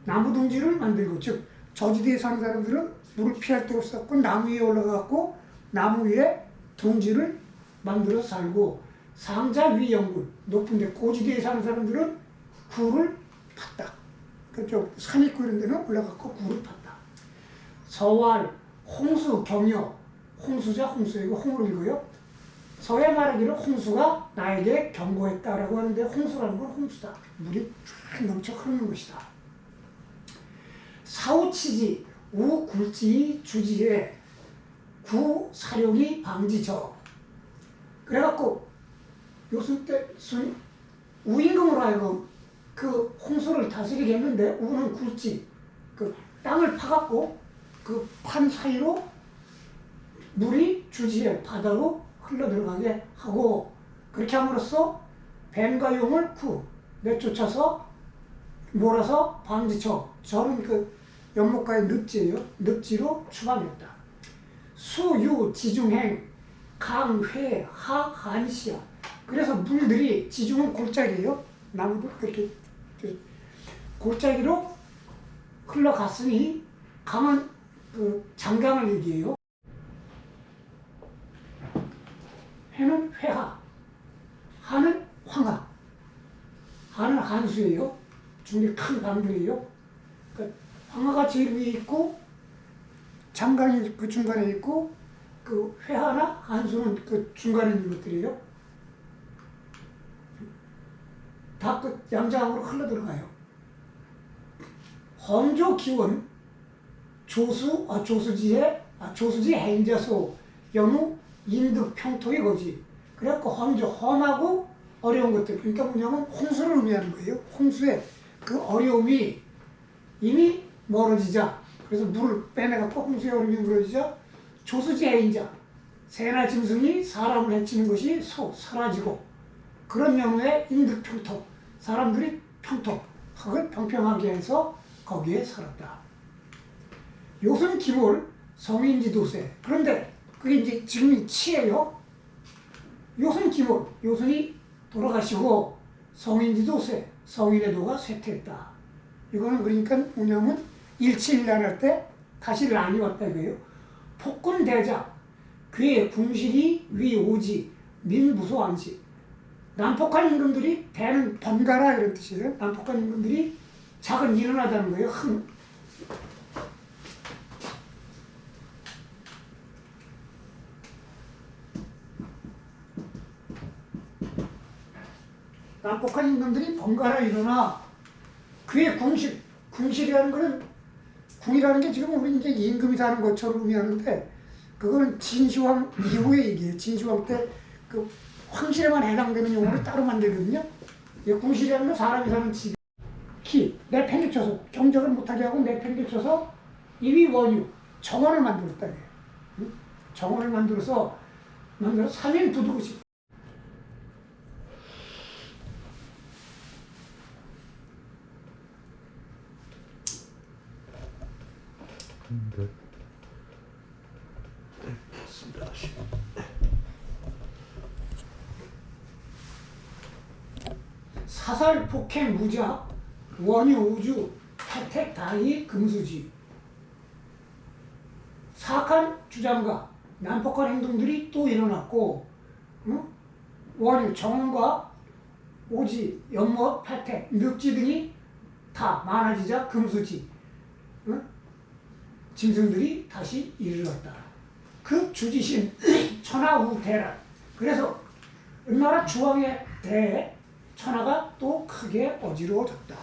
나무 둥지를 만들고 즉 저지대에 사는 사람들은 물을 피할 데가 없었고 나무 위에 올라가고 나무 위에 둥지를 만들어서 살고 상자 위 영군 높은 데 고지대에 사는 사람들은 굴을 팠다. 그쪽 산 있고 이런 데는 올라가고 굴을 팠다. 서왈, 홍수, 경여, 홍수자 홍수이고 홍으로 읽어요. 서해 말하기로 홍수가 나에게 경고했다라고 하는데 홍수라는 건 홍수다. 물이 쫙 넘쳐 흐르는 것이다. 사우치지, 우굴지 주지에 구 사룡이 방지저. 그래갖고 요순 때 우임금으로 하여금 그 홍수를 다스리게 했는데 우는 굴지 그 땅을 파갖고 그 판 사이로 물이 주지에 바다로 흘러 들어가게 하고 그렇게 함으로써 뱀과 용을 내쫓아서 몰아서 방지쳐 저는 그 연못가의 늪지예요. 늪지로 추방했다. 수유 지중행 강회 하한시야. 그래서 물들이 지중은 골짜기예요. 나무도 그렇게 골짜기로 흘러갔으니 강은 그 장강을 얘기해요. 해는 회하, 하는 황하. 하는 한수예요. 중에 큰 강들이에요. 그 황하가 제일 위에 있고 장강이 그 중간에 있고 그 회하나 한수는 그 중간에 있는 것들이에요. 다 그 양장으로 흘러 들어가요. 험조 기원 조수지 해인자소 연우 인득 평토의 거지. 그래갖고 험하고 어려운 것들. 그러니까 뭐냐면 홍수를 의미하는 거예요. 홍수의 그 어려움이 이미 멀어지자. 그래서 물을 빼내갖고 홍수의 어려움이 멀어지자 조수지 해인자. 새나 짐승이 사람을 해치는 것이 사라지고 그런 연후에 인득 평토. 사람들이 평토, 흙을 평평하게 해서 거기에 살았다. 요순 기몰 성인지도세. 그런데 그게 이제 지금이 치예요. 요순 기몰, 요순이 돌아가시고 성인지도세, 성인의 도가 쇠퇴했다. 이거는 그러니까 뭐냐면 일치일난할 때 다시 란이 왔다 이거예요. 폭군 대작, 괴 궁실이 위오지, 민부소 안식. 난폭한 임금들이 대는 번가라 이런 뜻이에요. 난폭한 임금들이 작은 일어나자는 거예요. 난폭한 임금들이 번갈아 일어나 그의 궁실이라는 거는 궁이라는 게 지금 우리 이제 임금이 사는 것처럼 의미하는데 그건 진시황 이후의 얘기예요. 진시황 때 그 황실에만 해당되는 용어를 따로 만들거든요. 궁실이라는 건 사람이 사는 집. 내팽개쳐서 경적을 못하게 하고 내팽개쳐서 이위 원유 정원을 만들었다. 정원을 만들어서 3인 부두고식. 근데 됐습니다. 다시. 사살 폭행 무자 원유 우주 혜택 다이 금수지. 사악한 주장과 난폭한 행동들이 또 일어났고 원유 정원과 오지 연못 혜택 늪지 등이 다 많아지자 금수지 짐승들이 다시 이르렀다. 그 주지신 천하우대라. 그래서 은나라 주왕에 대해 천하가 또 크게 어지러워졌다.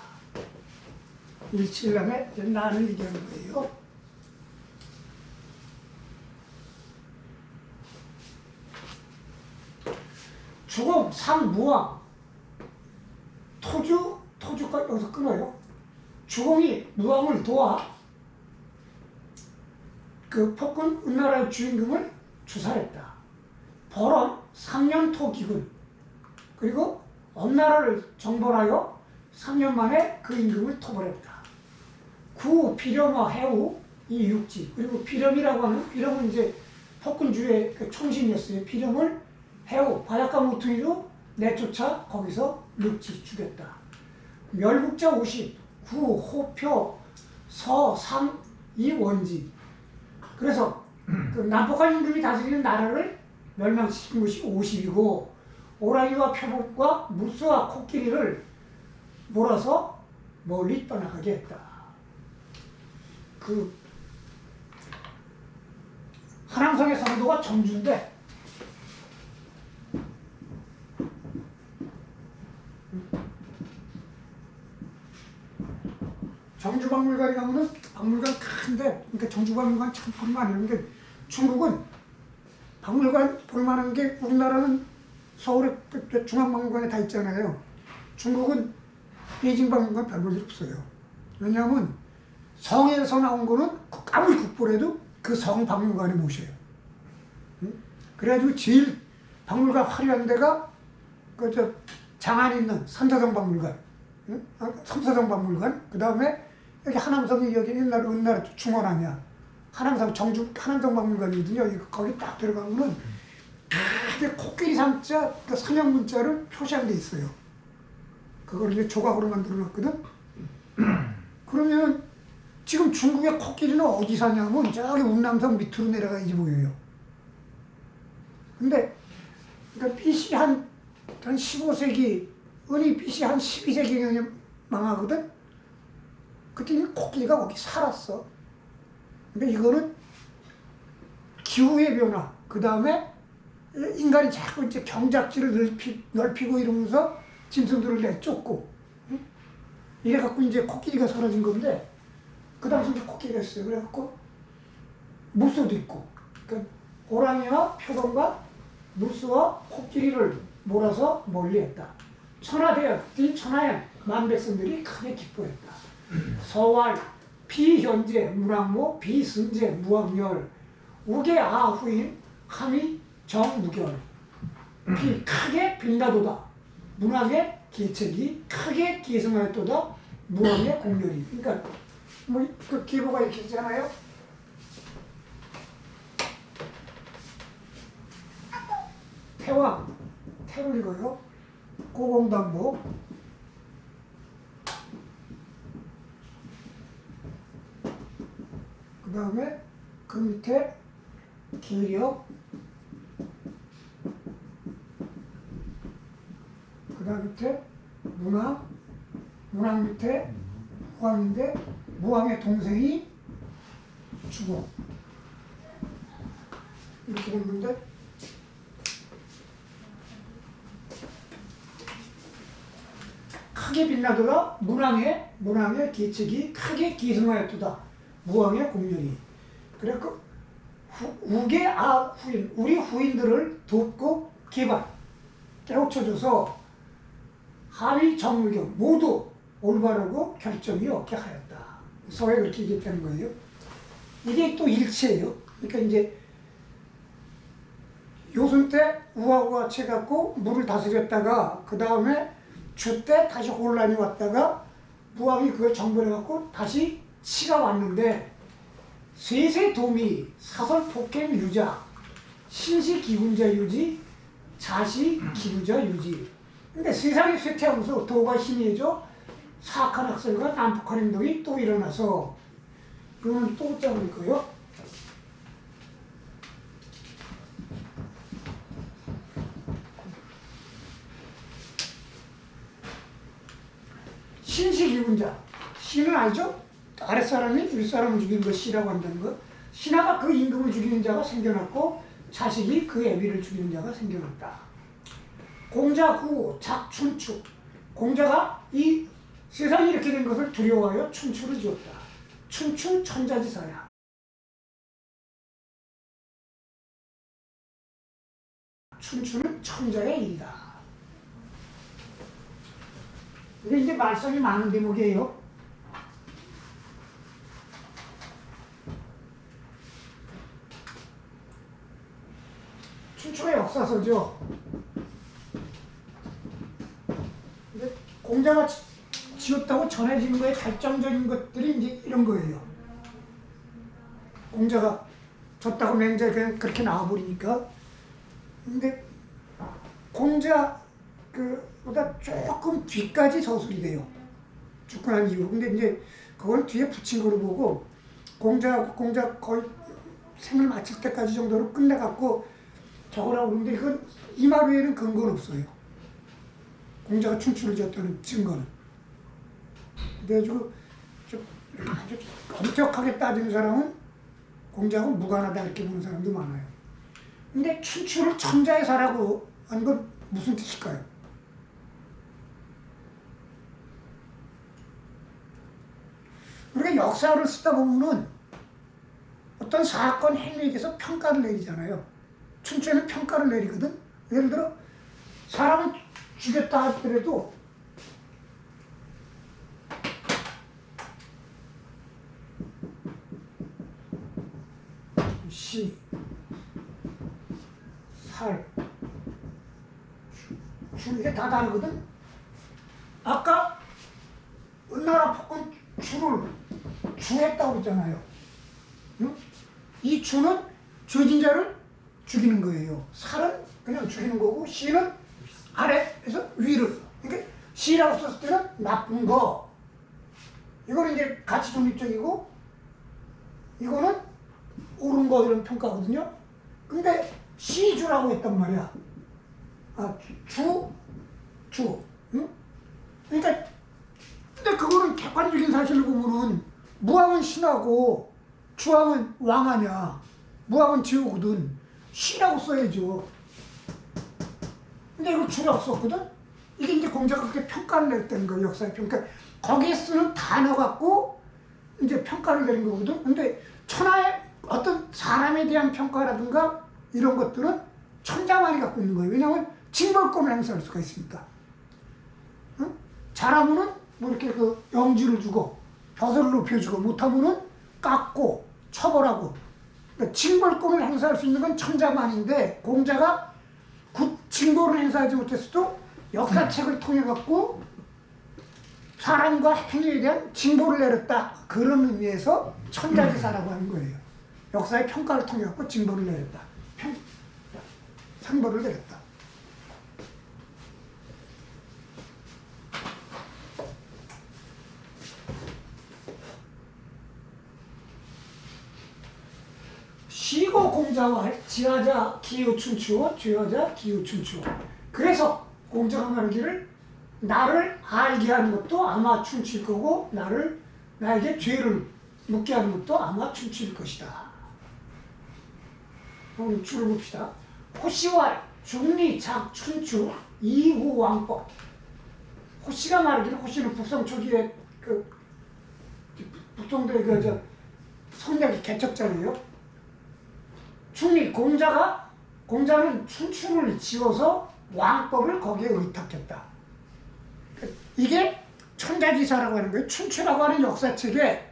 일칠남의 난을 얘기하는 거예요. 주공, 상, 무왕, 토주가 여기서 끊어요. 주공이 무왕을 도와 그 폭군 은나라의 주임금을 주살했다. 벌원, 상년토기군 그리고 엄나라를 정벌하여 3년 만에 그 임금을 토벌했다. 구, 비렴과 해우 이 육지 그리고 비렴이라고 하는 비렴은 이제 폭군주의 그 총신이었어요. 비렴을 해우 바닷가 모퉁이로 내쫓아 거기서 육지 죽였다. 멸국자 50, 구, 호표, 서, 상, 이 원지. 그래서 그 난폭한 임금이 다스리는 나라를 멸망시킨 것이 50이고 호랑이와 표범과 물소와 코끼리를 몰아서 멀리 떠나가게 했다. 그 한암성의 성도가 정주인데 정주박물관에 가면은 박물관 큰데, 그러니까 정주박물관 참 볼만해요. 근데 중국은 박물관 볼만한 게 우리나라는 서울에 중앙박물관에 다 있잖아요. 중국은 베이징 박물관 별 볼 일 없어요. 왜냐하면 성에서 나온 거는 아무리 국보라도 그 성 박물관에 모셔요. 응? 그래가지고 제일 박물관 화려한 데가 그 저 장안에 있는 삼사성 박물관, 응? 삼사성 박물관. 그 다음에 여기 한암성이 여기 옛날 우리나라 중원 아니야. 한암성 정주 한암성 박물관이거든요. 거기 딱 들어가면은 크게 코끼리 상자 그 상형 문자를 표시한 데 있어요. 그걸 이제 조각으로 만들어 놨거든. 그러면 지금 중국의 코끼리는 어디 사냐면 저기 운남성 밑으로 내려가야지 보여요. 근데 그러니까 BC 한 15세기, 은희 BC 한 12세기경에 망하거든. 그때 코끼리가 거기 살았어. 근데 이거는 기후의 변화, 그 다음에 인간이 자꾸 이제 경작지를 넓히고 이러면서 짐승들을 내쫓고, 응? 이래갖고 이제 코끼리가 사라진 건데, 그 당시 이제 코끼리가 있어요. 그래갖고 물소도 있고, 그러니까 호랑이와 표범과 물소와 코끼리를 몰아서 멀리했다. 천하대여, 천하의 만백성들이 크게 기뻐했다. 서왈, 비현재, 문왕모, 비승제, 무왕열, 우계아후인, 함이 정무결. 크게 빛나도다. 문왕의 계책이 크게 계승하였도다. 무왕의 공렬이. 그러니까 뭐 그 기보가 이렇게 있잖아요. 태왕, 태를 읽어요. 고공담보. 그 다음에 그 밑에 기력, 그 다음 밑에 문왕, 문왕 밑에 무왕인데 무왕의 동생이 주고 이렇게 됐는데, 크게 빛나도다. 문왕의 계책이 크게 기승하였도다. 무왕의 공렬이. 그래서 우계 후인, 우리 후인들을 돕고 깨우쳐줘서 하위 정무경 모두 올바르고 결정이 없게 하였다. 서에 그렇게 얘기했다는 거예요. 이게 또 일체예요. 그러니까 이제 요순 때 우하우하 채갖고 물을 다스렸다가 그 다음에 주 때 다시 혼란이 왔다가 무왕이 그걸 정벌해갖고 다시 치가 왔는데, 세세도미, 사설폭행 유자, 신시기군자 유지, 자시기부자 유지. 근데 세상이 쇠퇴하면서 도가 희미해져 사악한 학설과 난폭한 행동이 또 일어나서, 그러면 또 짜볼 거예요. 신시기군자. 신은 알죠? 아랫사람이 윗사람을 죽이는 거 시라고 한다는 거. 신하가 그 임금을 죽이는 자가 생겨났고 자식이 그 애비를 죽이는 자가 생겨났다. 공자구 작춘추. 공자가 이 세상이 이렇게 된 것을 두려워하여 춘추를 지었다. 춘추 천자지사야. 춘추는 천자의 일이다. 이게 이제 말썽이 많은 대목이에요. 춘추의 역사서죠. 근데 공자가 지었다고 전해지는 거에 결정적인 것들이 이제 이런 거예요. 공자가 졌다고 맹자가 그냥 그렇게 나와버리니까. 근데 공자 그보다 조금 뒤까지 서술이 돼요. 죽고 난 이후. 근데 이제 그걸 뒤에 붙인 거로 보고 공자 거의 생을 마칠 때까지 정도로 끝내갖고 적으라고 그러는데 이건 이 말 외에는 근거는 없어요. 공자가 춘추를 지었다는 증거는. 그래가지고 좀 아주 엄격하게 따지는 사람은 공자하고 무관하다 이렇게 보는 사람도 많아요. 근데 춘추를 천자의 사라고 하는 건 무슨 뜻일까요? 우리가 역사를 쓰다 보면은 어떤 사건 행위에 대해서 평가를 내리잖아요. 춘추에는 평가를 내리거든. 예를 들어 사람을 죽였다 하더라도 시, 살, 주 이게 다 다르거든. 아까 은나라 폭군 주를 주했다고 그랬잖아요. 응? 이 주는 죄진 자를 죽이는 거예요. 살은 그냥 죽이는 거고 시는 아래에서 위를. 그러니까 시라고 썼을 때는 나쁜 거. 이거는 이제 가치 중립적이고 이거는 옳은 거 이런 평가거든요. 근데 시주라고 했단 말이야. 아, 주. 응? 그러니까 근데 그거는 객관적인 사실을 보면은 무왕은 신하고 주왕은 왕 아니야. 무왕은 제후거든. 시라고 써야죠. 근데 이거 주라고 썼거든? 이게 이제 공자가 그렇게 평가를 내렸다는 거예요. 역사의 평가. 거기에 쓰는 단어 갖고 이제 평가를 내린 거거든. 근데 천하의 어떤 사람에 대한 평가라든가 이런 것들은 천자만이 갖고 있는 거예요. 왜냐하면 징벌권을 행사할 수가 있으니까. 응? 잘하면은 뭐 이렇게 그 영지를 주고 벼슬을 높여주고 못하면은 깎고 처벌하고. 그러니까 징벌권을 행사할 수 있는 건 천자만인데 공자가 징벌을 행사하지 못했어도 역사책을 통해 갖고 사람과 행위에 대한 징벌을 내렸다. 그런 의미에서 천자지사라고 하는 거예요. 역사의 평가를 통해 갖고 징벌을 내렸다. 상벌을 내렸다. 시고 공자와 지하자 기후춘추, 죄하자 기후춘추. 그래서 공자가 말하기를 나를 알게 하는 것도 아마 춘추일 거고 나에게 죄를 묻게 하는 것도 아마 춘추일 것이다. 오늘 줄을 봅시다. 호시와 중리 작 춘추 이후 왕법. 호시가 말하기를 호시는 북성 초기에 그 북성도의 그 성략의 개척자예요. 중리 공자는 춘추를 지어서 왕법을 거기에 의탁했다. 이게 천자지사라고 하는 거예요. 춘추라고 하는 역사책에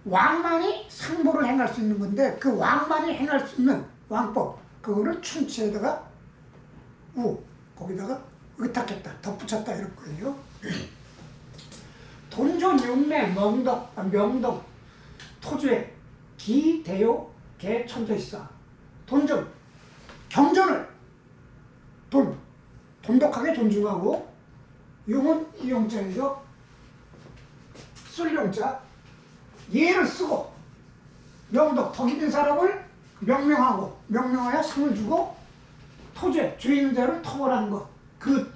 왕만이 상보를 행할 수 있는 건데 그 왕만이 행할 수 있는 왕법 그거를 춘추에다가 거기다가 의탁했다. 덧붙였다 이럴 거예요. 돈존 윤매 명덕 토주의 기대요 개천자지사. 돈존 경전을 돈독하게 존중하고 용은 이용자이죠. 쓸 용자 예를 쓰고 명덕 덕 있는 사람을 명명하여 상을 주고 토죄 죄 있는 자를 터벌하는 것.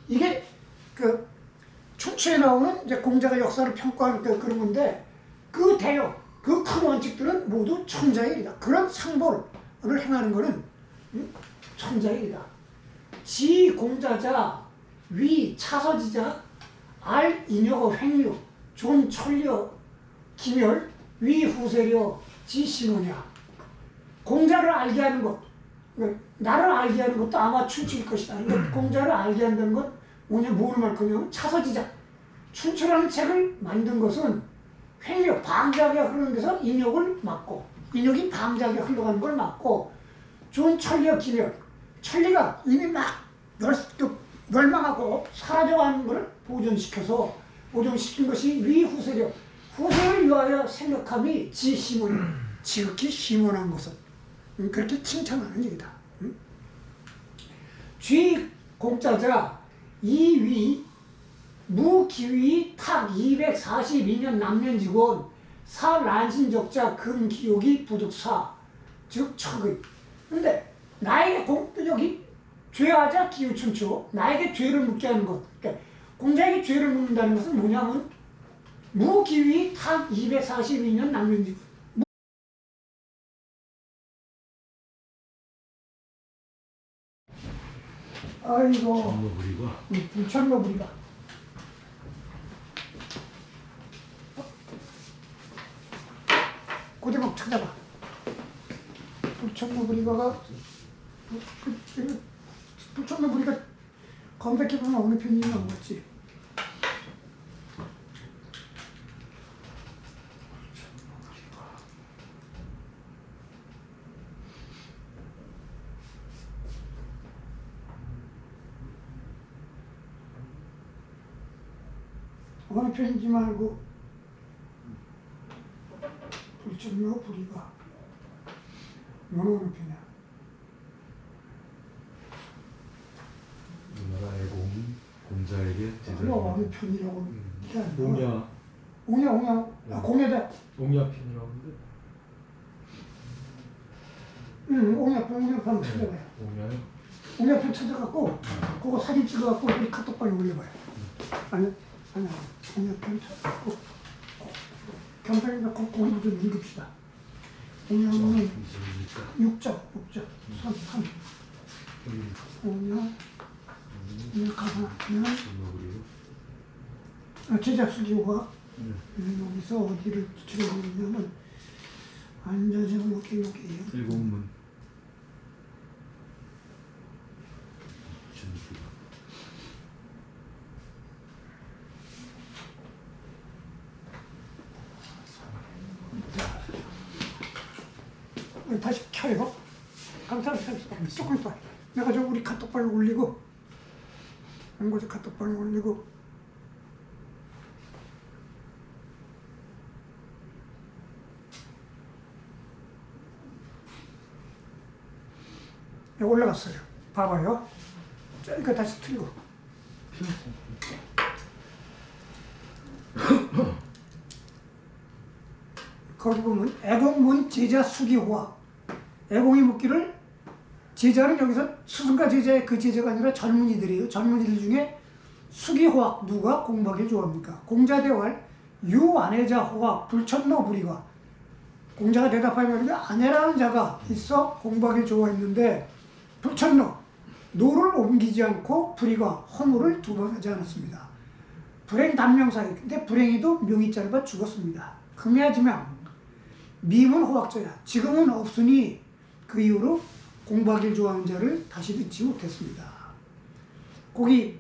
이게 그 춘추에 나오는 이제 공자가 역사를 평가하는 그런 건데 그 대요 그 큰 원칙들은 모두 천자의 일이다. 그런 상보를 행하는 것은 천자의 일이다. 지 공자자 위 차서지자 알 인여거 횡유 존 천려 기멸 위 후세려 지 신호냐. 공자를 알게 하는 것, 나를 알게 하는 것도 아마 춘추일 것이다. 그러니까 공자를 알게 한다는 건 뭐냐, 뭐를 말 거냐면 차서지자. 춘추라는 책을 만든 것은 횡유, 방자하게 흐르는 데서 인욕을 막고, 인욕이 방자하게 흘러가는 걸 막고, 존 천려 기멸. 천리가 이미 막 멸망하고 사라져가는 것을 보존시킨 것이 위 후세려. 후세를 위하여 생각함이 지 시몬, 지극히 시몬한 것은 그렇게 칭찬하는 얘기다. 쥐 공자자 이위 무기위 탁 242년 남년직원 사란신적자 금기옥이 부득사 즉 척의. 근데 나에게 여기 죄하자 기우춘초 나에게 죄를 묻게 하는 것. 그러니까 공자에게 죄를 묻는다는 것은 뭐냐면 무기위 탁 242년 남윤지. 아이고 전노부리가 불천노부리가 고대목 찾아봐. 불천노부리가가 불천노부리가 검색해보면 어느 편이 나오겠지. 어느 편인지 말고 불천노 부리가 어느 편이야? 우리나라 애공이 공자에게 그래 어느 편이라고 옹야 옹야 아, 공야다. 옹야편이라고 하는데 옹야편 한번 찾아봐요. 옹야요? 옹야편 찾아갖고 그거 사진 찍어갖고 우리 카톡방에 올려봐요. 아니 옹야편 찾아갖고 경상이가 거기도 좀 읽읍시다. 옹야는 6점 3 옹야 가사는 전노부리가 제작수기호가 여기서 어디를 찍어보냐면 앉아서 여기에요. 일곱문 전노부리가 다시 켜요. 감사합니다. 조금 더. 내가 저 우리 카톡방에 올리고 연구소 카톡방에 올리고 올라갔어요. 봐봐요. 자, 이거 다시 틀고. 거기 보면 애공문 제자 수기호학. 애공이 묻기를 제자는 여기서 스승과 제자의 그 제자가 아니라 젊은이들이에요. 젊은이들 중에 수기호학 누가 공부하기 좋아합니까? 공자대활 유아내자 호학 불천노 부리가. 공자가 대답하여 말하면 아내라는 자가 있어 공부하기 좋아했는데 불천노 노를 옮기지 않고 불의가 허물을 두 번 하지 않았습니다. 불행 단명사이. 근데 불행이도 명이 짧아 죽었습니다. 금야지명 미문 호학자야. 지금은 없으니 그 이후로 공부하기를 좋아하는 자를 다시 듣지 못했습니다. 거기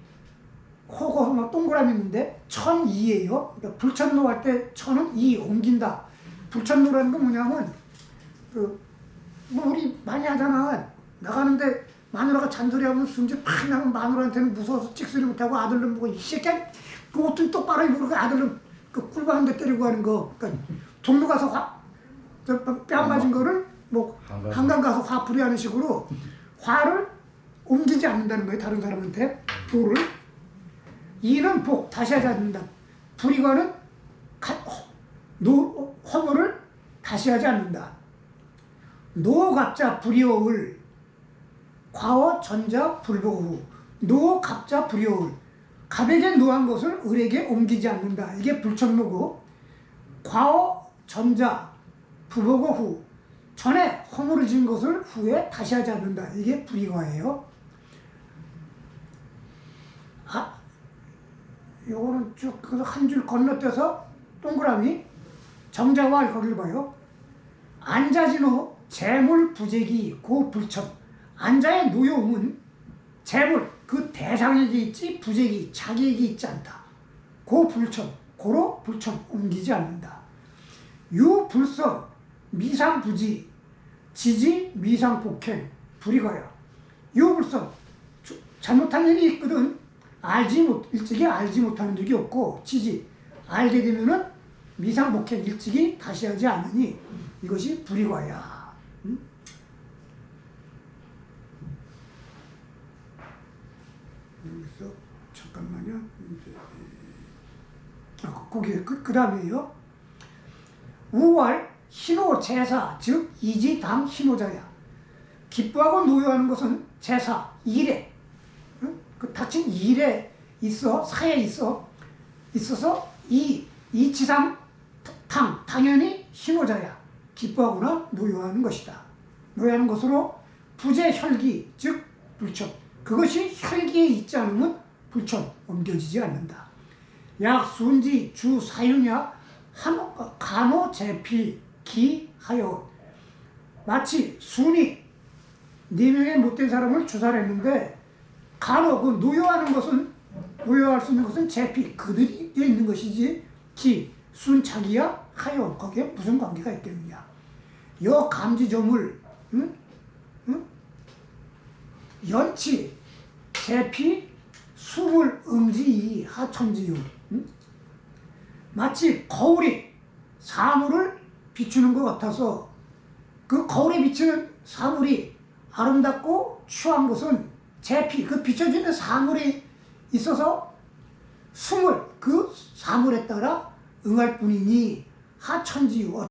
호고 막 동그라미 있는데 천이예요. 그러니까 불천노 할 때 천은 이 옮긴다. 불천노라는 건 뭐냐면 뭐 우리 많이 하잖아. 나가는데 마누라가 잔소리하면 승질 팍 나면 마누라한테는 무서워서 찍소리 못하고 아들은 보고 이 새끼야 그 옷좀 똑바로 입으라고 아들은 그 꿀밤 한 대 때리고 하는 거. 그러니까 동료 가서 뺨 맞은 거를 뭐 한강 가서 화 풀이하는 식으로 화를 옮기지 않는다는 거예요. 다른 사람한테 도를. 이는 복 다시 하지 않는다. 불이과는 허물을 다시 하지 않는다. 노갑자 불이어을 과어 전자 불보후 노갑자 불이어을 갑에게 노한 것을 을에게 옮기지 않는다. 이게 불천노고 과어 전자 부보고 후 전에 허물을 지은 것을 후에 다시 하지 않는다. 이게 불이과예요. 요거는 쭉 한 줄 건너뛰어서 동그라미 정자와 거기를 봐요. 안자진호 재물 부재기 고 불천. 안자의 노여움은 재물 그 대상에게 있지 부재기 자기에게 있지 않다. 고 불천 고로 불천 옮기지 않는다. 유불성 미상부지 지지 미상복행 불이과야. 유불성 잘못한 일이 있거든. 일찍이 알지 못하는 적이 없고 지지 알게 되면은 미상복행 일찍이 다시 하지 않으니 이것이 불이과야. 여기서 잠깐만요. 거기 그 다음에요. 우월 희노 제사 즉 이지당 희노자야. 기뻐하고 노여하는 것은 제사 일에, 응? 그 닫힌 일에 있어, 사에 있어서 이 지상 당연히 신호자야. 기뻐하거나 노여하는 것이다. 노여하는 것으로 부재 혈기, 즉 불천. 그것이 혈기에 있지 않으면 불천, 옮겨지지 않는다. 약 순지 주 사유냐 간호 제피 기하여. 마치 순이 4명의 못된 사람을 주사했는데 간호, 그 노여하는 것은, 노여할 수 있는 것은 제피, 그들이 있는 것이지 기, 순 자기야 하여 거기에 무슨 관계가 있겠느냐. 여 감지조물, 응? 응? 연치 제피 수물 음지 하천지유. 응? 마치 거울이 사물을 비추는 것 같아서 그 거울에 비치는 사물이 아름답고 추한 것은 제피, 그 비춰지는 사물이 있어서 수물, 그 사물에 따라 응할 뿐이니 하천지유,